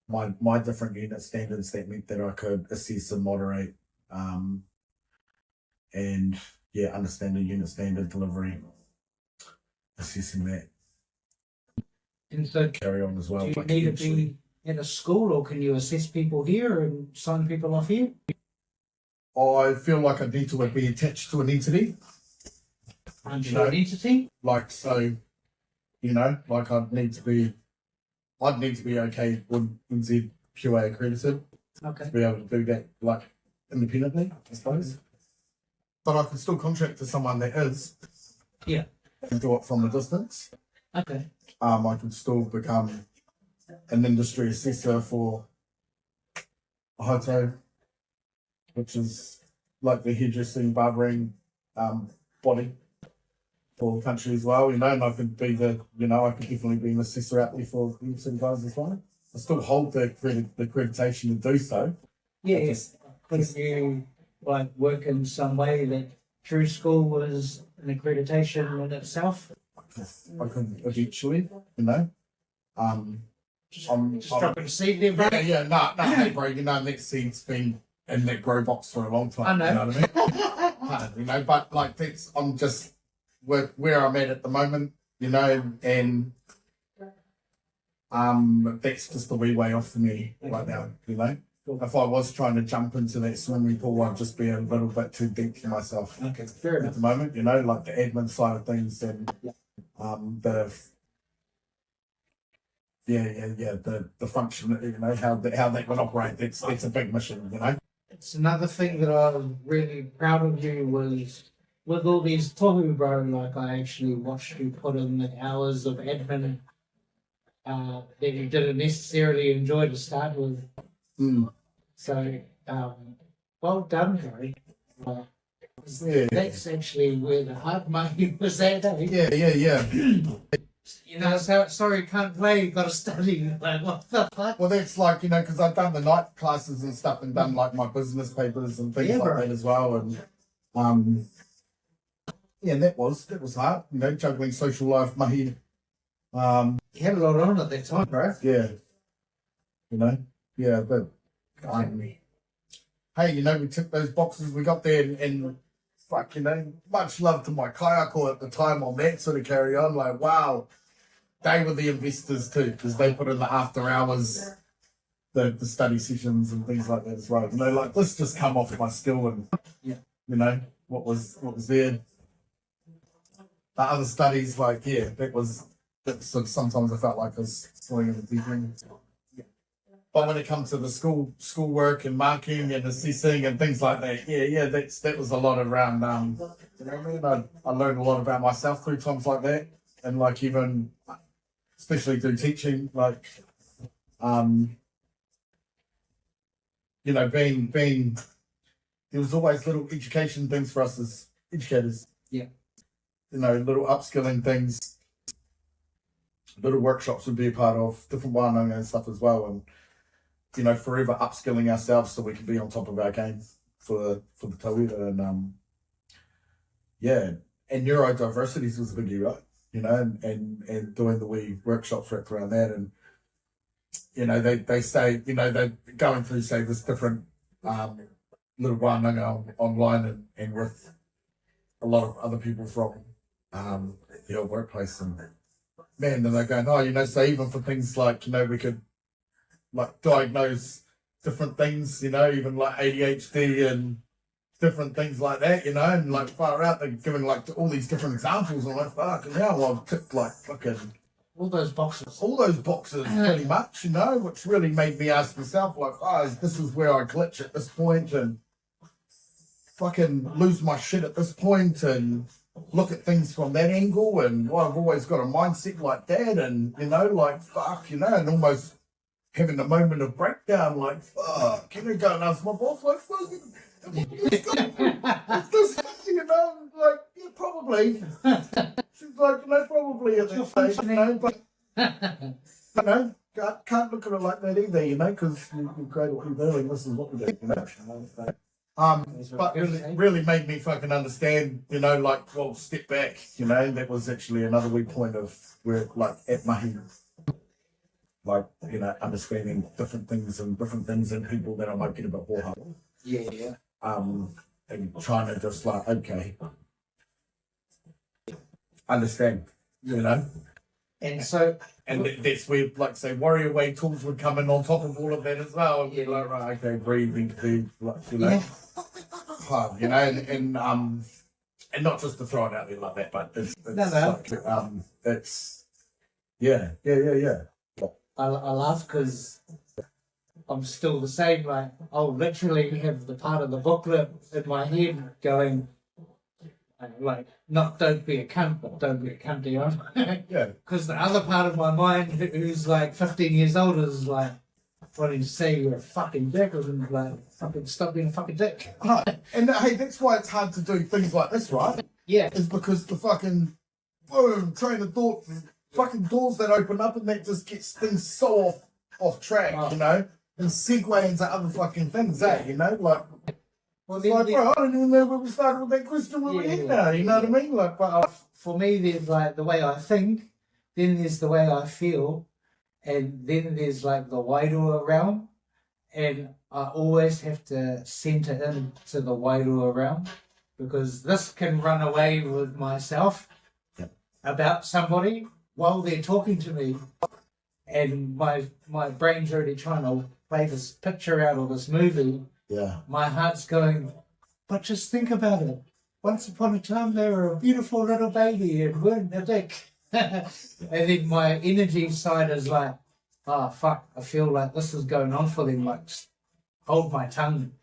my different unit standards that meant that I could assess and moderate, and yeah, understand the unit standard delivery, assessing that. And so carry on as well. Do you need to be in a school, or can you assess people here and sign people off here? I feel like I need to be attached to an entity. An entity? Like, so, you know, like I'd need to be okay with NZQA accredited. Okay. To be able to do that, like, independently, I suppose. But I can still contract to someone that is. Yeah. And do it from a distance. Okay. I can still become an industry assessor for Hoto, which is like the hairdressing, barbering body. for the country as well, and I could be I could definitely be an assessor out there for the supervisors as well. I still hold the accreditation to do so. Yeah, couldn't you work in some way that True School was an accreditation in itself? I could eventually, Just dropping a seed there, bro. Hey, bro, that seed's been in that grow box for a long time. I know. You know what I mean? But I'm just where I'm at the moment, and that's just a wee way off for me right now, Cool. If I was trying to jump into that swimming pool, I'd just be a little bit too deep for myself. Okay, fair enough. At the moment, the admin side of things and the function, how that would operate. It's a big mission, It's another thing that I was really proud of you was with all these tohu, bro. I actually watched you put in the hours of admin that you didn't necessarily enjoy to start with. So, well done, bro. That's actually where the hard money was at. Yeah. Sorry, can't play, got to study. What the fuck? Well, that's because I've done the night classes and stuff and done my business papers and things that as well. And that was hard, juggling social life, mahi. You had a lot on at that time, bro. Yeah, but hey, we took those boxes, we got there and fuck, much love to my kayako at the time on that sort of carry on. Wow, they were the investors too, because they put in the after hours, the study sessions and things like that as well. This just come off my skill and what was there. The other studies, sometimes I felt like I was falling in the deep end. But when it comes to the schoolwork and marking and assessing and things like that, that was a lot around. I learned a lot about myself through times like that, and even especially through teaching, being there was always little education things for us as educators. Yeah. Little upskilling things, little workshops would be a part of, different wānanga and stuff as well, and forever upskilling ourselves so we can be on top of our game for the tauira. And neurodiversity was a biggie, right? And doing the wee workshops wrapped around that, and they say they're going through this different little wānanga online and with a lot of other people from the old workplace, and man, then they're going, so even for things we could diagnose different things, even ADHD and different things like that, and far out, they're giving all these different examples, and I'm fucking hell, I've ticked fucking all those boxes pretty much, which really made me ask myself, this is where I glitch at this point and fucking lose my shit at this point and look at things from that angle, and I've always got a mindset like that, and and almost having a moment of breakdown, fuck, go and ask my boss, probably. She's probably at that stage, but, can't look at it like that either, because you're great at what you're doing, this is what we do, but really made me fucking understand, step back, that was actually another wee point of where, at mahi, understanding different things and people that I might get a bit more hard. Yeah. And trying to just okay, understand, And so, and that's where, say, warrior way tools would come in on top of all of that as well. And be right, okay, breathing, and not just to throw it out there like that, but it's yeah. I laugh because I'm still the same. I'll literally have the part of the booklet in my head going, not don't be a cunt, but don't be a cunt, Yeah. Because the other part of my mind, who's 15 years old, is wanting to say you're a fucking dick, and fucking stop being a fucking dick. And hey, that's why it's hard to do things like this, right? Yeah. Is because the fucking boom, train of thought, fucking doors that open up, and that just gets things so off track, you know, and segue into other fucking things, you know, like. Well, It's like, bro, I don't even know where we started with that question when we're in now, you know what I mean? Like, but for me, there's like the way I think, then there's the way I feel, and then there's like the wider realm, and I always have to center into the wider realm, because this can run away with myself about somebody while they're talking to me, and my brain's already trying to play this picture out of this movie. My heart's going, but just think about it. Once upon a time, they were a beautiful little baby and weren't a dick. And then my energy side is like, oh, fuck, I feel like this is going on for them. Like, just hold my tongue.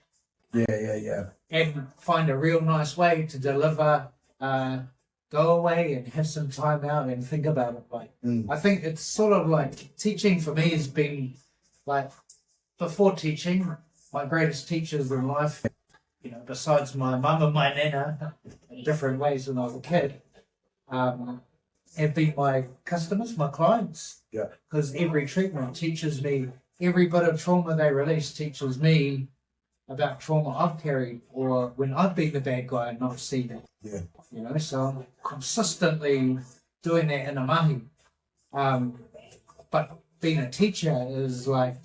Yeah. And find a real nice way to deliver, go away and have some time out and think about it. Like, I think it's sort of like teaching for me has been like, before teaching, my greatest teachers in life, you know, besides my mum and my nana, in different ways when I was a kid, have been my customers, my clients. Yeah. Because every treatment teaches me, every bit of trauma they release teaches me about trauma I've carried, or when I've been the bad guy and not seen it. Yeah. You know, so I'm consistently doing that in a mahi. But being a teacher is like,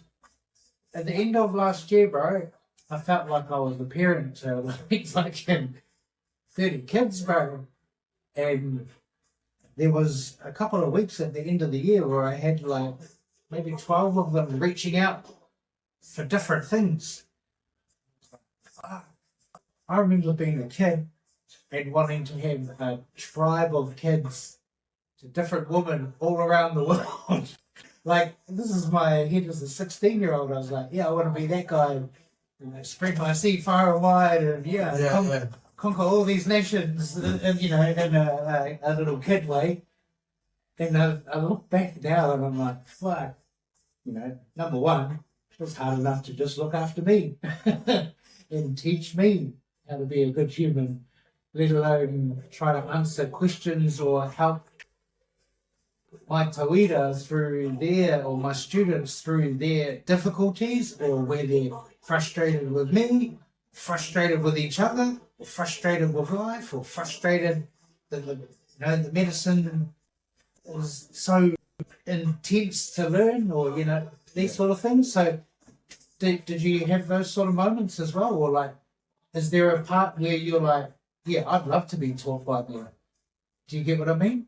at the end of last year, bro, I felt like I was a parent to like fucking 30 kids, bro. And there was a couple of weeks at the end of the year where I had like maybe 12 of them reaching out for different things. I remember being a kid and wanting to have a tribe of kids to different women all around the world. Like, this is my head as a 16-year-old. I was like, yeah, I want to be that guy. You know, spread my seed far and wide and conquer all these nations, and, you know, in a little kid way. And I look back now and I'm like, fuck, you know, number one, it was hard enough to just look after me and teach me how to be a good human, let alone try to answer questions or help my tauira through their, or my students through their difficulties, or where they're frustrated with me, frustrated with each other, or frustrated with life, or frustrated that the medicine is so intense to learn, or, you know, these sort of things. So did you have those sort of moments as well? Or like, is there a part where you're like, yeah, I'd love to be taught by them? Do you get what I mean?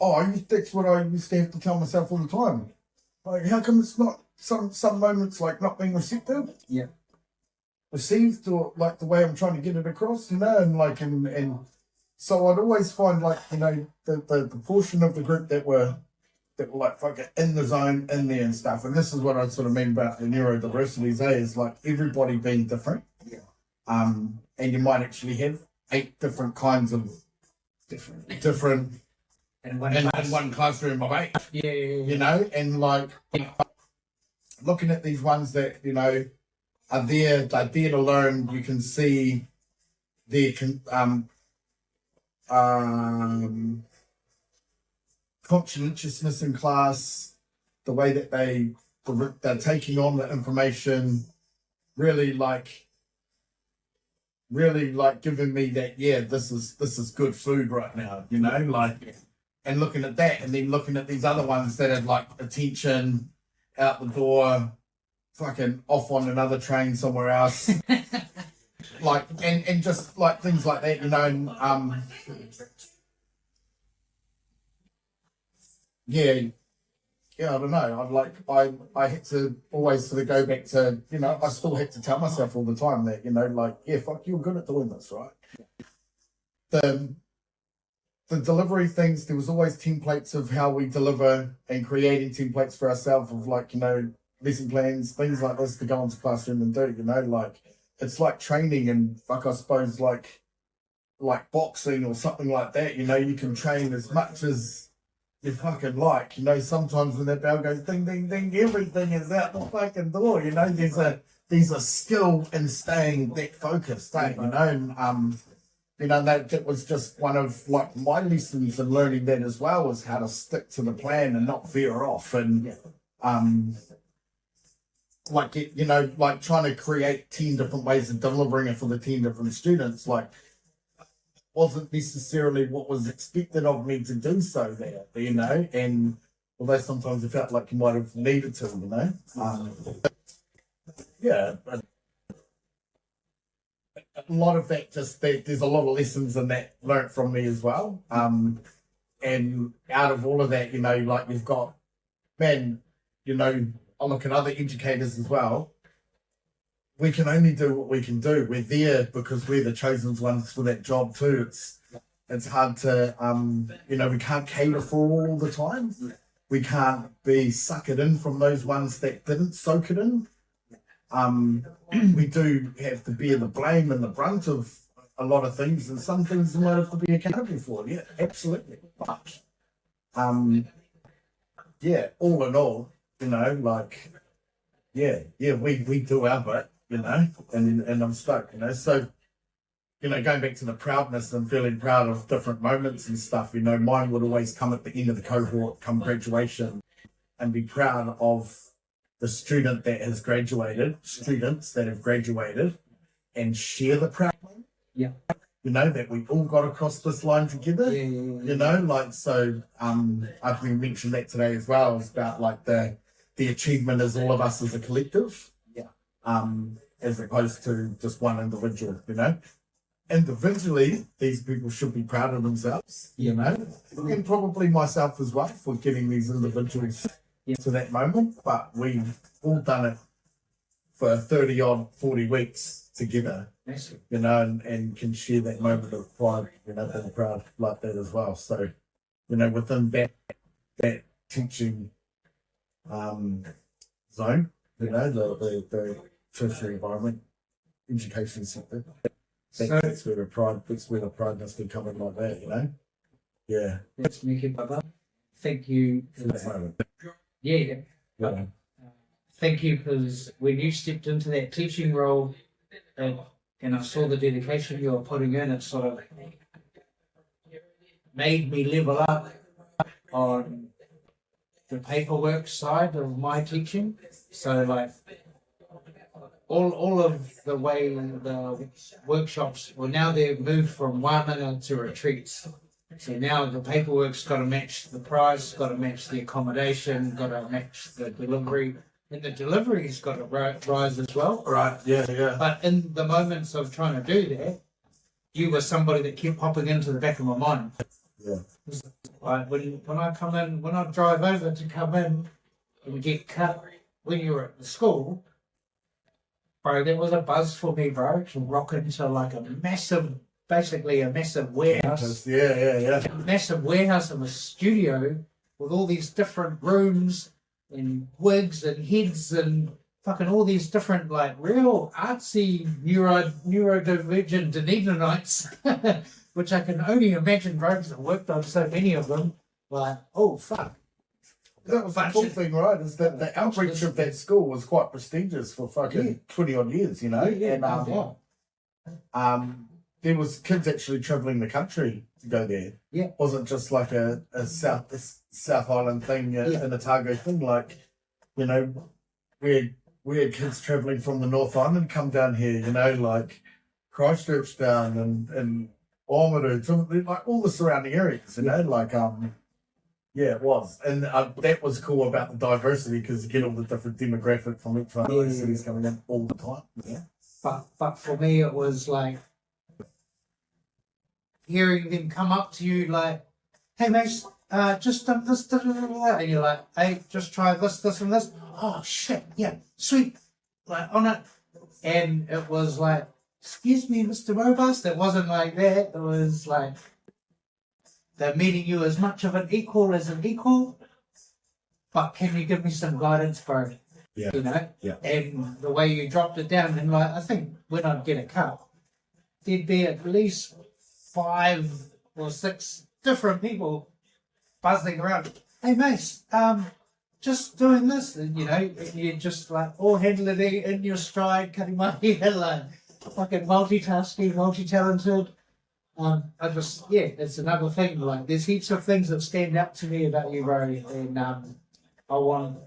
Oh, that's what I used to have to tell myself all the time. Like, how come it's not some moments like not being receptive? Yeah. Received, or like the way I'm trying to get it across, you know, and like, and so I'd always find like, you know, the portion of the group that were like fucking in the zone, in there and stuff. And this is what I sort of mean about the neurodiversities, is like everybody being different. Yeah. And you might actually have 8 different kinds of different in one classroom of 8. Yeah. You know, and like looking at these ones that, you know, are there, they're there to learn. You can see their conscientiousness in class, the way that they're taking on the information, really like giving me that, yeah, this is good food right now, you know, like, and looking at that, and then looking at these other ones that have like attention, out the door, fucking off on another train somewhere else. Like, and just like things like that, you know, and yeah, I don't know. I had to always sort of go back to, you know, I still had to tell myself all the time that, you know, like, yeah, fuck, you're good at doing this, right? The delivery things, there was always templates of how we deliver, and creating templates for ourselves of like, you know, lesson plans, things like this to go into classroom and do, you know, like, it's like training, and fuck, I suppose like boxing or something like that, you know, you can train as much as you fucking like, you know. Sometimes when that bell goes ding, ding, ding, everything is out the fucking door, you know. There's a skill in staying that focused, you know. that was just one of like my lessons in learning that as well, was how to stick to the plan and not veer off. And like trying to create 10 different ways of delivering it for the 10 different students, like wasn't necessarily what was expected of me to do so there, and although sometimes I felt like you might have needed to, but a lot of that there's a lot of lessons in that learnt from me as well. And out of all of that, like you've got, man, I look at other educators as well. We can only do what we can do. We're there because we're the chosen ones for that job too. It's hard to, we can't cater for all the time. We can't be suckered in from those ones that didn't soak it in. We do have to bear the blame and the brunt of a lot of things, and some things we might have to be accountable for. Yeah, absolutely. But, all in all, we do our bit, and I'm stoked, So, going back to the proudness and feeling proud of different moments and stuff, mine would always come at the end of the cohort, come graduation, and be proud of the students that have graduated, and share the proud moment. Yeah. That we all got across this line together. So I've been mentioned that today as well. It's about like the achievement is all of us as a collective. Yeah. As opposed to just one individual, Individually, these people should be proud of themselves, and probably myself as well for getting these individuals to that moment. But we've all done it for 40 weeks together, and can share that moment of pride, being proud like that as well. So, within that teaching zone, the tertiary environment, education sector, that's where the pride must be coming like that, Yeah. Thanks, Mickey Baba. Thank you for that moment. Yeah. Thank you, because when you stepped into that teaching role, and I saw the dedication you were putting in, it sort of made me level up on the paperwork side of my teaching. So like all of the way the workshops, well, now they've moved from one to retreats. So now the paperwork's got to match the price, got to match the accommodation, got to match the delivery. And the delivery's got to rise as well. Right, yeah. But in the moments of trying to do that, you were somebody that kept popping into the back of my mind. Yeah. Like when I come in, when I drive over to come in and get cut when you were at the school, bro, there was a buzz for me, bro, to rock into like basically a massive warehouse. Yeah. Massive warehouse and a studio with all these different rooms and wigs and heads and fucking all these different like real artsy neurodivergent Dunedinites, which I can only imagine, bro, because I worked on so many of them. Like, oh fuck. That was the cool thing, right? Is that the outreach of that school was quite prestigious for fucking 20 odd years, And there was kids actually travelling the country to go there. Yeah. It wasn't just like a South Island thing, an Otago thing. Like, we had kids travelling from the North Island come down here, like Christchurch down and Oamaru, like all the surrounding areas, it was. And that was cool about the diversity, because you get all the different demographic from each one of those cities coming in all the time. Yeah. But for me, it was like hearing them come up to you like, hey, mate, just done this, and you're like, hey, just try this, and this. Oh, shit, yeah, sweet. Like, on it. And it was like, excuse me, Mr. Robust. It wasn't like that. It was like, they're meeting you as much of an equal as an equal, but can you give me some guidance, bro? Yeah. Yeah. And the way you dropped it down, and like, I think when I'd get a cup, there'd be at least 5 or 6 different people buzzing around. Hey, mate, just doing this, and you just like all handle it in your stride, cutting my hair, like fucking multitasking, multi-talented. It's another thing. Like, there's heaps of things that stand out to me about you, bro. And I want,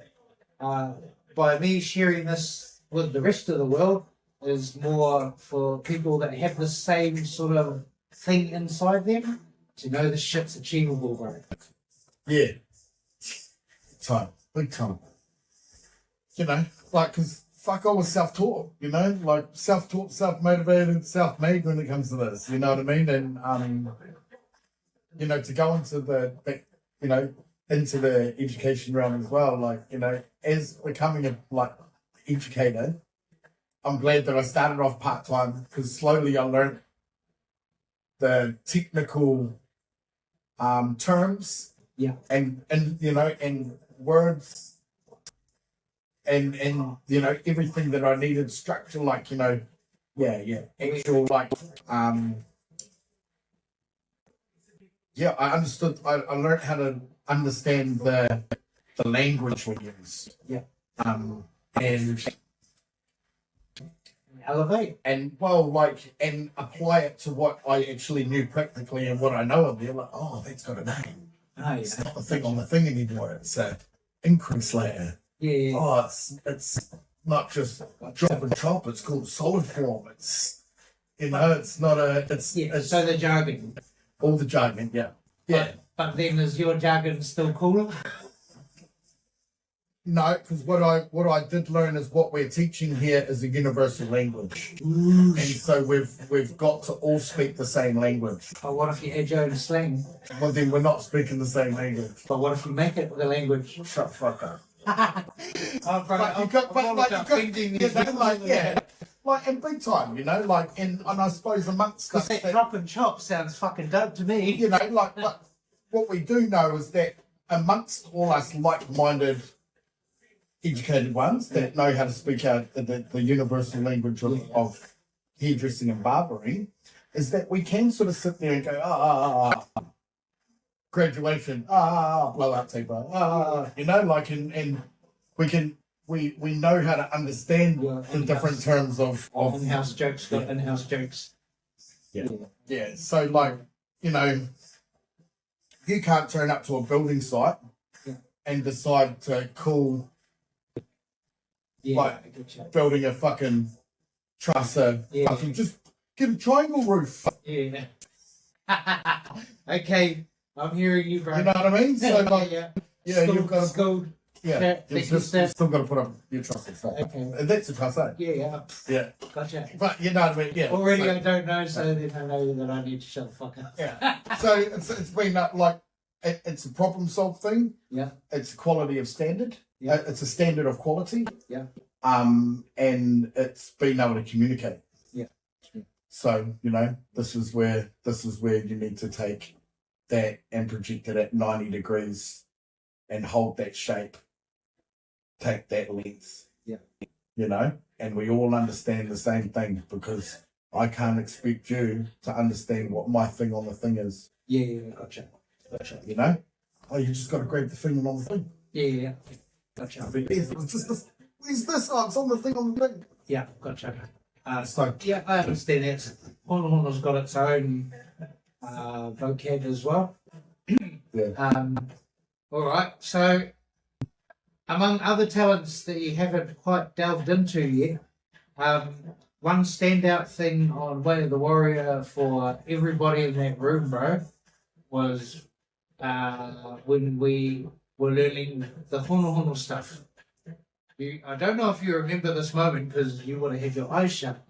by me sharing this with the rest of the world, is more for people that have the same sort of thing inside them to know this shit's achievable, bro. Yeah. Big time. You know, like, because fuck, I was self-taught, you know, like self-taught, self-motivated, self-made when it comes to this, you know what I mean? And, you know, to go into into the education realm as well, like, you know, as becoming a, like, educator, I'm glad that I started off part-time because slowly I learned the technical terms and you know, and words and you know, everything that I needed, structure, like, you know, actual, like, I understood, I learned how to understand the language we use. And elevate and and apply it to what I actually knew practically and what I know of there. Like, oh, that's got a name. It's not the thing on the thing anymore. It's a increase layer. Oh, it's not just drop and chop. It's called solid form. It's, you know, it's not a. It's so the jargon. All the jargon. But then is your jargon still cooler? No, because what I did learn is what we're teaching here is a universal language, and so we've got to all speak the same language. But what if you add your own slang? Well, then we're not speaking the same language. But what if you make it the language? Shut the fuck up. Like in big time, you know, like and I suppose amongst us, that drop and chop sounds fucking dope to me. You know, like what we do know is that amongst all us like-minded, educated ones that know how to speak out the universal language of hairdressing and barbering, is that we can sort of sit there and go, graduation, blowout taper, you know, like, and we know how to understand the different terms of in-house jokes, in-house jokes. Yeah. So, like, you know, you can't turn up to a building site and decide to call building a fucking truss, fucking just get a triangle roof. Okay, I'm hearing you, bro. You know what I mean? So, like, you've got to you've still got to put up your truss and stuff. Okay. And that's a truss, eh? Yeah. Gotcha. But you know what I mean? Yeah. Already, I don't know, so then I know that I need to shut the fuck up. Yeah. So it's been like it's a problem solved thing. Yeah. It's quality of standard. Yeah. It's a standard of quality. Yeah. And it's being able to communicate. Yeah. So, you know, this is where you need to take that and project it at 90 degrees and hold that shape, take that length. Yeah. You know, and we all understand the same thing because I can't expect you to understand what my thing on the thing is. Yeah, gotcha. You know? Oh, you just got to grab the thing on the thing. Yeah. Gotcha. Where's this? Oh, it's on the thing on the thing. Yeah, gotcha. So yeah, I understand that. Honolulu's got its own vocab as well. Yeah. All right. So, among other talents that you haven't quite delved into yet, one standout thing on Way of the Warrior for everybody in that room, bro, was when we were learning the hono stuff. I don't know if you remember this moment because you would have had your eyes shut,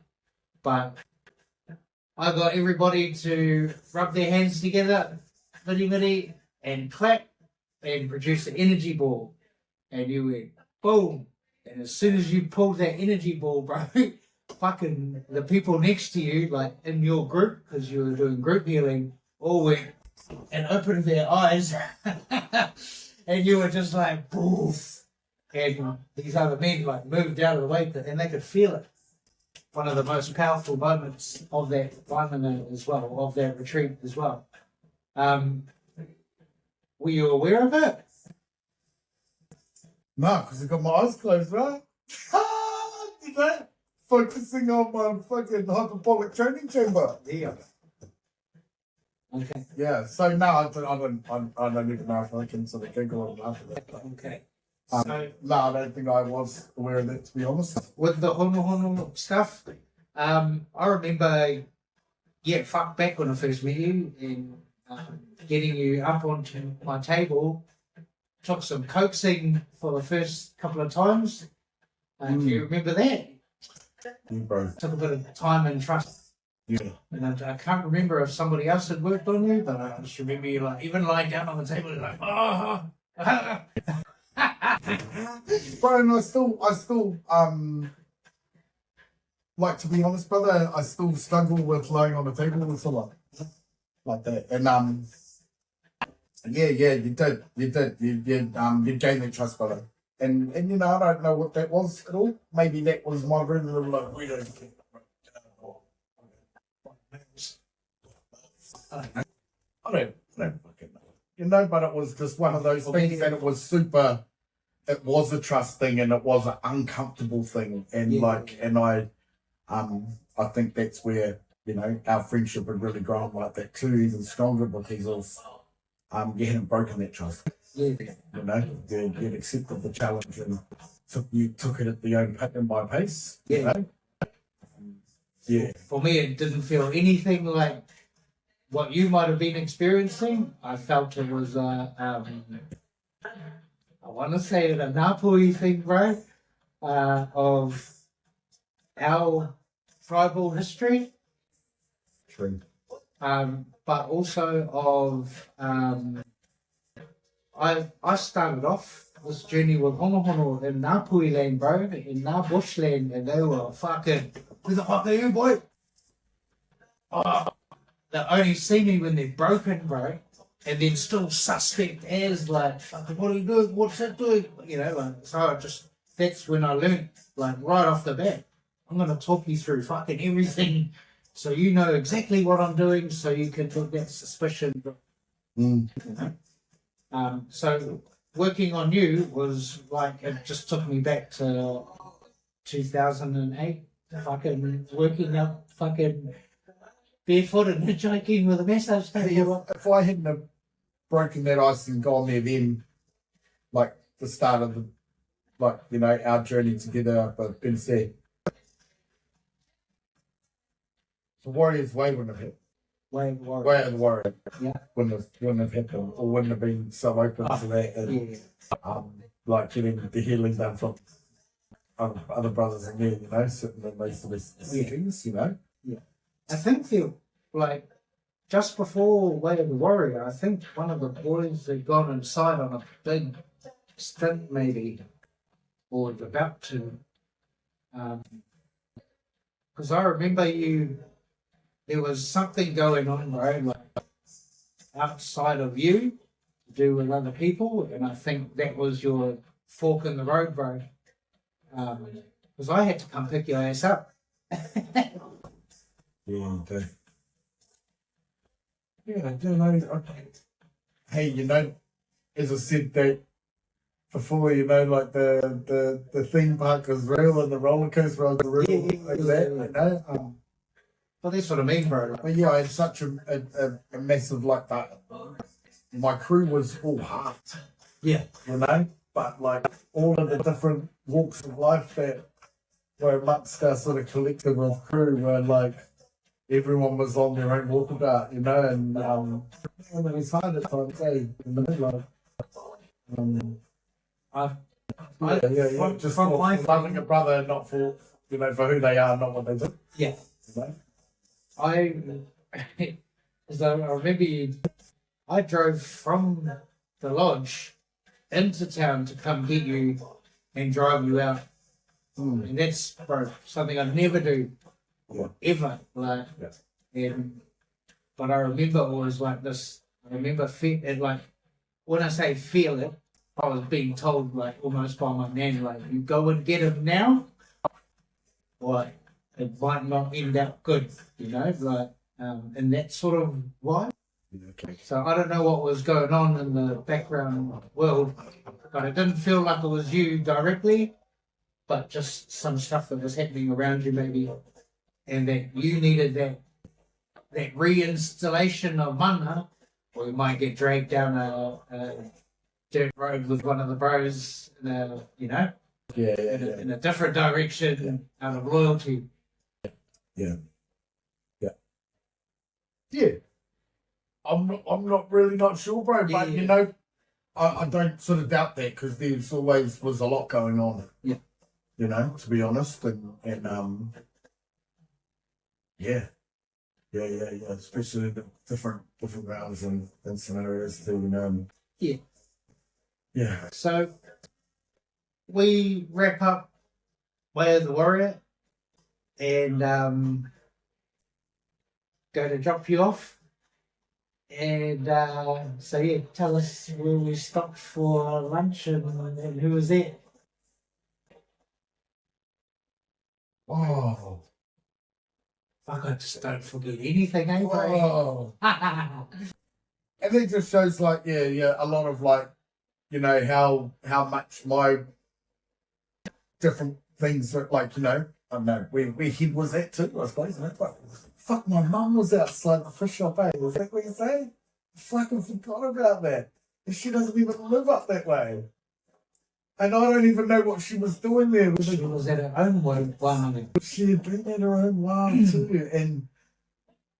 but I got everybody to rub their hands together, mitty, and clap and produce an energy ball. And you went, boom. And as soon as you pulled that energy ball, bro, fucking the people next to you, like in your group, because you were doing group healing, all went and opened their eyes. And you were just like, boof. And these other men like moved out of the way and they could feel it. One of the most powerful moments of that Waimana as well, of that retreat as well. Were you aware of it? No, because I got my eyes closed, right? You know, focusing on my fucking hyperbolic training chamber. Yeah. Okay. Yeah, so no, I don't even know if I can sort of giggle or laugh at that. Okay. No, I don't think I was aware of that, to be honest. With the hono stuff, I remember, back when I first met you and getting you up onto my table, took some coaxing for the first couple of times. Do you remember that? You bro. Took a bit of time and trust. Yeah. And I can't remember if somebody else had worked on you, but I just remember you like even lying down on the table, like, oh. Bro, and I still, like, to be honest, brother, I still struggle with lying on the table and so on, like that. And yeah, you did, you gained that trust, brother. And you know, I don't know what that was at all. Maybe that was my room, like, we don't care. I don't fucking know. You know, but it was just one of those things that it was a trust thing and it was an uncomfortable thing. And I think that's where, you know, our friendship had really grown like that too, even stronger because of, you hadn't broken that trust. Yeah. You know, you'd accepted the challenge and took it at in my pace. Yeah. You know? Yeah. For me, it didn't feel anything like what you might have been experiencing. I felt it was I want to say a Ngāpuhi thing, bro, of our tribal history. True. But also of I started off this journey with hono in Ngāpuhi land, bro, in Ngā bush land, and they were fucking, who the fuck are you, boy? Oh, they only see me when they're broken, bro, and then still suspect as like, fucking, what are you doing? What's that doing? You know, like, so that's when I learned, like, right off the bat, I'm going to talk you through fucking everything so you know exactly what I'm doing so you can put that suspicion. You know? So working on you was like, it just took me back to 2008, fucking working up fucking barefoot and hitchhiking with a massage table. If I hadn't have broken that ice and gone there then, like the start of our journey together, but been said, the Warriors way wouldn't have hit. Way of the Warrior. Yeah. Wouldn't have happened or wouldn't have been so open to that and like getting the healing done from other brothers and men, you know, sitting in those sort of settings, you know. Yeah. I think like just before Way of the Warrior, I think one of the boys had gone inside on a big stint maybe, or was about to. Because I remember there was something going on, right, like outside of you to do with other people, and I think that was your fork in the road, bro. Because I had to come pick your ass up. Yeah, I don't know. Hey, you know, as I said that before, you know, like the theme park was real and the roller coaster was real, you know. Well, that's what I mean, bro. But yeah, I had such a massive like that. My crew was all heart. Yeah. You know, but like all of the different walks of life that were amongst our sort of collective of crew were like everyone was on their own walkabout, you know, and it was hard at times, you know, like just for loving a brother, not for for who they are, not what they do. Yeah. You know? I remember I drove from the lodge into town to come get you and drive you out. And that's, bro, something I'd never do. Ever. Like, but I remember it was like this. I remember when I say feel it, I was being told like almost by my nan, like, you go and get him now, or it might not end up good, you know, like, and that sort of vibe. Okay. So I don't know what was going on in the background world, but it didn't feel like it was you directly, but just some stuff that was happening around you maybe, and that you needed that that reinstallation of mana, or we might get dragged down a dirt road with one of the bros, in a different direction out of loyalty. Yeah. I'm not really not sure, bro. But you know, I don't sort of doubt that because there's always was a lot going on. Yeah. You know, to be honest, and yeah, especially the different rounds and scenarios too. Yeah. So we wrap up Way of the Warrior and go to drop you off. And so yeah, tell us where we stopped for lunch and who was there. Oh. Fuck, I just don't forget anything, eh, bro? Oh. And it just shows like, a lot of like, you know, how much my different things are like, you know, I don't know, where he was at too, I suppose, isn't it? But fuck, my mum was outside the fish shop, eh? Was that what you say? I fucking forgot about that. And she doesn't even live up that way. And I don't even know what she was doing there. She was at her own one. She had been at her own one too. And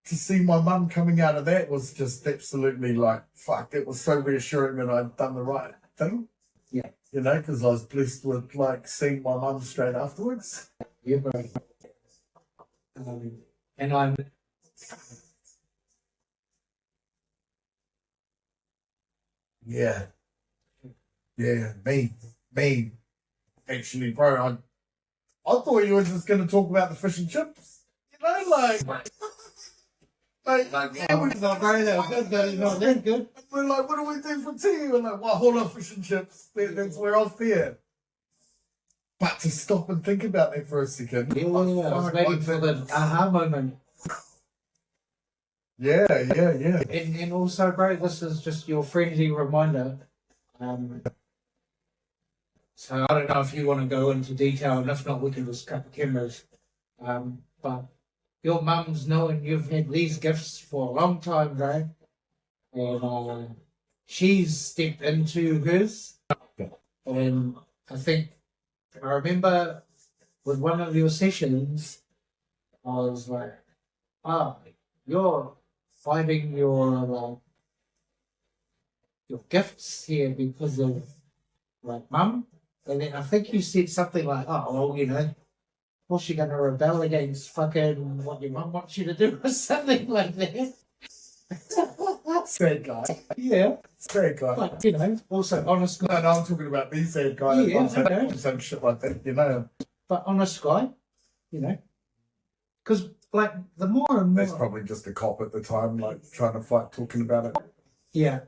to see my mum coming out of that was just absolutely like, fuck, it was so reassuring that I'd done the right thing. Yeah. You know, because I was blessed with like seeing my mum straight afterwards. Yeah, bro. And I'm... Yeah. Yeah, me. Actually, bro, I thought you were just going to talk about the fish and chips. You know, like yeah, we're not very good, but not that good. We're like, what do we do for tea? We're like, well, hold on, fish and chips. That's we're off there. But to stop and think about that for a second. Yeah, I was waiting for the aha moment. Yeah. And also, bro, this is just your friendly reminder. So I don't know if you want to go into detail, and if not, we can just cut the cameras. But your mum's knowing you've had these gifts for a long time, bro. And she's stepped into hers. And I think, I remember with one of your sessions, I was like, you're finding your gifts here because of like mum. And then I think you said something like, what's she going to rebel against fucking what your mum wants you to do or something like that. Sad guy. Yeah. Sad guy. But, also honest guy. No, I'm talking about the sad guy. Yeah, some shit like that, you know. But honest guy, because like the more and more... That's probably just a cop at the time, like trying to fight, talking about it. Yeah.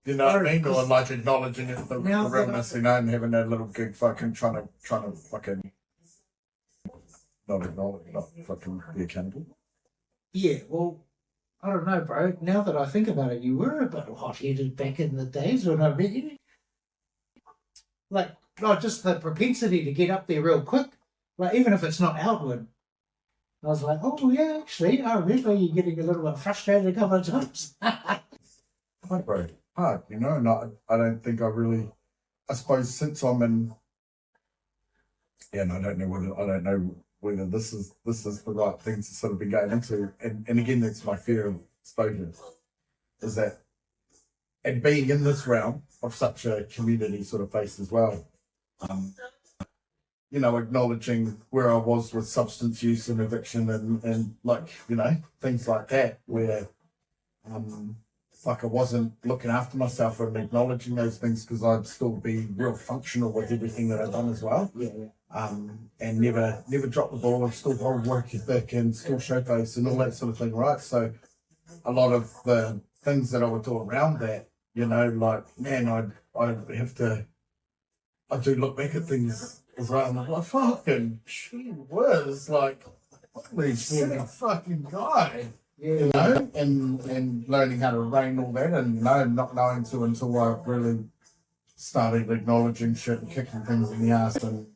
You know what I mean? Or like acknowledging it, the realness, and having that little gig fucking trying to fucking not acknowledge, not fucking be accountable. Yeah, well, I don't know, bro. Now that I think about it, you were a bit hot-headed back in the days when I met you. Like, just the propensity to get up there real quick. Like, even if it's not outward. I was like, oh, yeah, actually, I remember you getting a little bit frustrated a couple of times. Hi, bro. Hard, and I don't think I really, I suppose since I'm in, and I don't know whether this is the right thing to sort of be going into, and again, that's my fear of exposure, is that, and being in this realm of such a community sort of face as well, acknowledging where I was with substance use and addiction and like, things like that, where, I wasn't looking after myself and acknowledging those things because I'd still be real functional with everything that I've done as well. Yeah. And never drop the ball and still hold work ethic and still show face and all that sort of thing, right? So a lot of the things that I would do around that, like, man, I do look back at things as well and I'm like, fucking gee whiz, like, holy shit, fucking guy. Yeah. And learning how to rein all that and not knowing until I really started acknowledging shit and kicking things in the ass and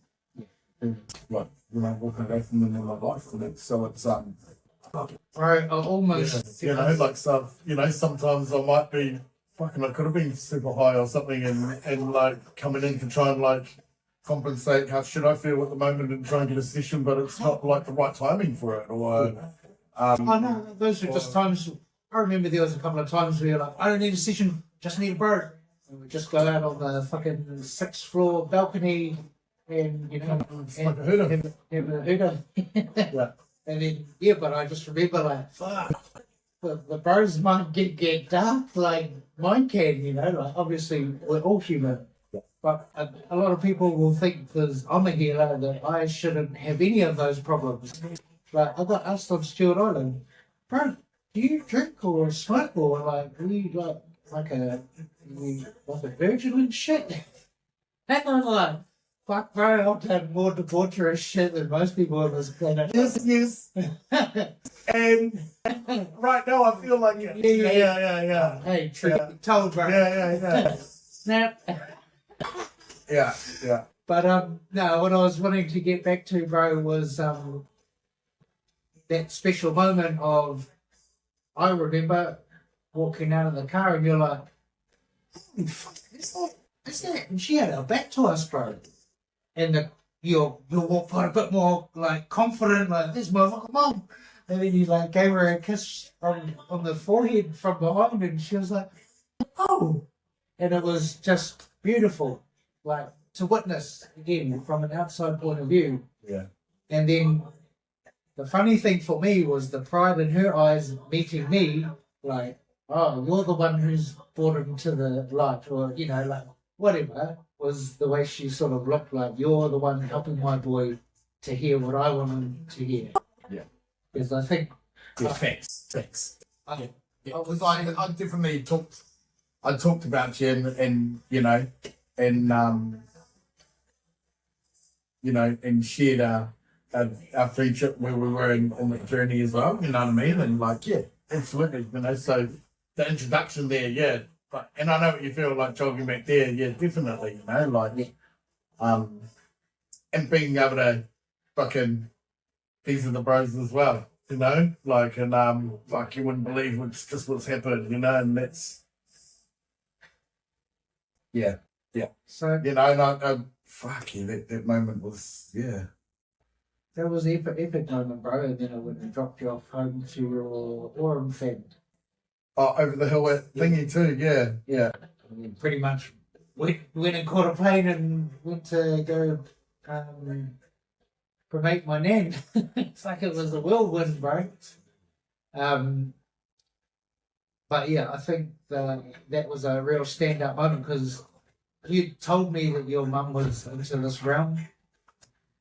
like, walking away from them in my life. And so it's, Bro, I almost... You know, like stuff, you know, sometimes I might be, fucking, I could have been super high or something and like coming in to try and like compensate how should I feel at the moment and try and get a session, but it's not like the right timing for it. Or, I know, those are just times, I remember there was a couple of times where you're like, I don't need a session, just need a bro. And we just go out on the fucking 6th floor balcony and, you know, like a hooter. have a hooter. Yeah. And then, yeah, but I just remember like, fuck, the bros might get dark like mine can, you know, like obviously we're all human. Yeah. But a lot of people will think because I'm a healer that I shouldn't have any of those problems. Like I got asked on Stewart Island, bro, do you drink or smoke or like, are you like a virgin and shit? And I'm like, fuck bro, I've done more debaucherous shit than most people on this planet. Yes. And right now I feel like it. Yeah. Hey, true. Told bro. Yeah. Snap. Yeah. But no, what I was wanting to get back to, bro, was that special moment of, I remember walking out of the car and you're like, oh, fuck, is that? And she had her back to us, bro. And you'll walk by a bit more like confident, like this motherfucker mom. And then you like gave her a kiss on the forehead from behind and she was like, oh. And it was just beautiful, like to witness again from an outside point of view. Yeah. And then the funny thing for me was the pride in her eyes meeting me, like, oh, you're the one who's brought him to the light, or, you know, like, whatever, was the way she sort of looked like, you're the one helping my boy to hear what I want him to hear. Yeah. Because I think... Thanks. I definitely talked about you and you know, and shared our friendship where we were in the journey as well, you know what I mean? And like, yeah, absolutely, you know, so the introduction there, yeah, but, and I know what you feel like jogging back there, yeah, definitely, you know, like, and being able to fucking, these are the bros as well, you know, like, and like you wouldn't believe what's happened, you know, and that's, yeah. So, you know, and I fuck yeah, that moment was, yeah. that was an epic moment, bro, and then I went and dropped you off home to your Orem fed. Oh, over the hill at Thingy too, yeah. I mean, pretty much went and caught a plane and went to go cremate my nan. It's like it was a whirlwind, bro. But yeah, I think that was a real stand-up moment because you told me that your mum was into this realm,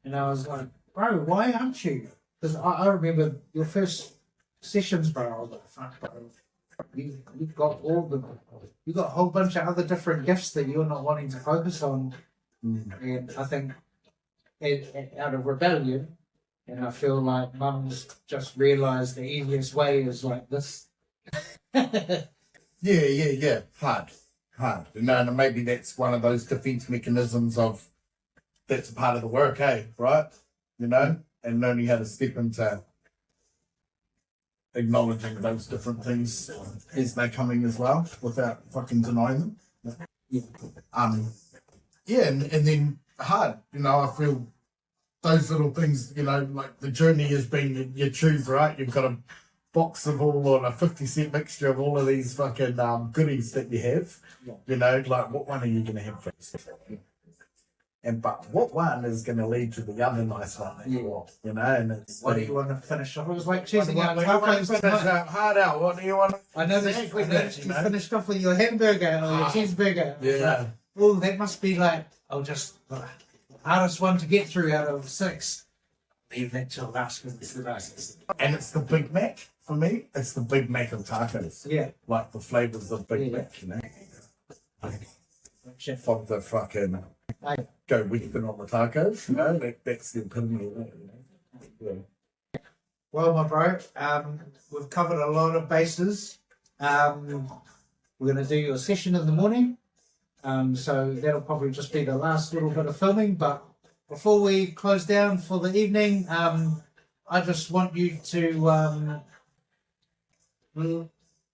and I was like, bro, why aren't you? Because I remember your first sessions, bro. I was like, fuck, bro. You've got a whole bunch of other different gifts that you're not wanting to focus on. And I think out of rebellion, and I feel like mum's just realised the easiest way is like this. Yeah. Hard. And maybe that's one of those defence mechanisms of that's a part of the work, right? You know, and learning how to step into acknowledging those different things as they're coming as well without fucking denying them. And then hard, you know, I feel those little things, you know, like the journey has been, you choose, right? You've got a box of all, or a 50-cent mixture of all of these fucking goodies that you have, you know, like what one are you going to have first? But what one is going to lead to the other nice one that you want, you know? And it's what do you want to finish off? It was like choosing out hard out. What do you want? I know that you finished off with your hamburger or your cheeseburger. Yeah. Well, that must be like, just hardest one to get through out of 6. Leave that till last because it's the nicest. And it's the Big Mac for me. It's the Big Mac of tacos. Yeah. Like the flavors of Big Mac, you know? From the fucking go weeping on the tacos, you know? That's the epitome of that, you know? Yeah. Well, my bro, we've covered a lot of bases. We're going to do your session in the morning. So that'll probably just be the last little bit of filming. But before we close down for the evening, I just want you to,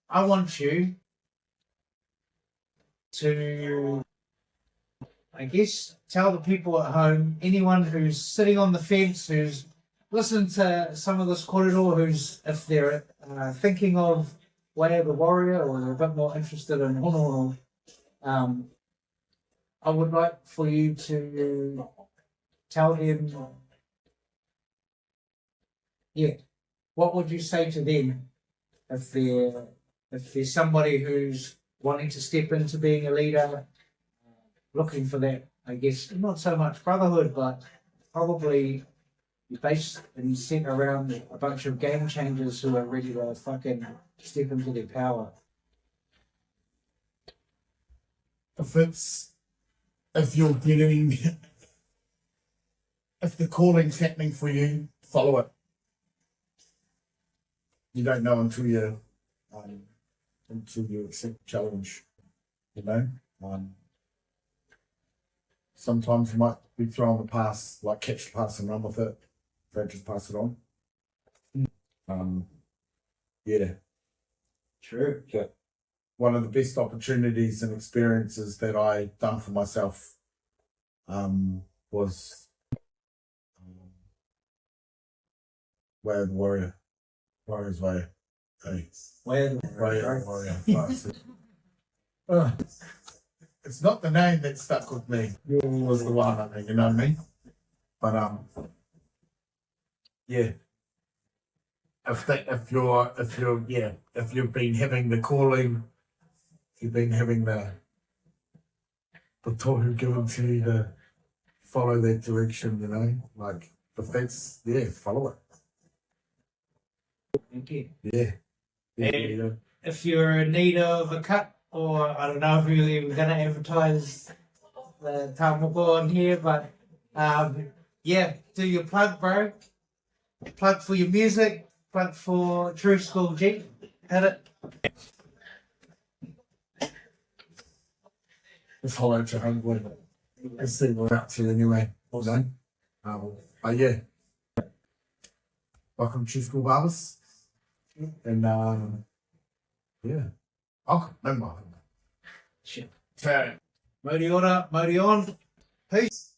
I want you to, I guess, tell the people at home, anyone who's sitting on the fence, who's listened to some of this korero, who's, if they're thinking of Way of the Warrior or they're a bit more interested in hono, I would like for you to tell them, what would you say to them if there's somebody who's wanting to step into being a leader, looking for that, I guess, not so much brotherhood, but probably based and set around a bunch of game changers who are ready to fucking step into their power. If you're getting, if the calling's happening for you, follow it. You don't know until you accept the challenge, you know. Sometimes you might be thrown the pass, like catch the pass and run with it. Don't just pass it on. Yeah. True. Yeah. One of the best opportunities and experiences that I done for myself was Way of the Warrior. Warrior's Way. Hey. Way of the Warrior. It's not the name that stuck with me. It was the one, I think, you know what I mean? But yeah. If you've been having the calling, if you've been having the tohu given to you to follow that direction, you know, like if that's follow it. Thank you. Yeah. If you're in need of a cut, or I don't know if you're even going to advertise the tamoko on here, but do your plug, bro. Plug for your music, plug for True School G. Hit it. Let's hold out your homeboy. Let's see what we're up to anyway. Well done. But yeah. Welcome to True School Barbers. And welcome. No more. Shit. Okay. Modi on. Peace.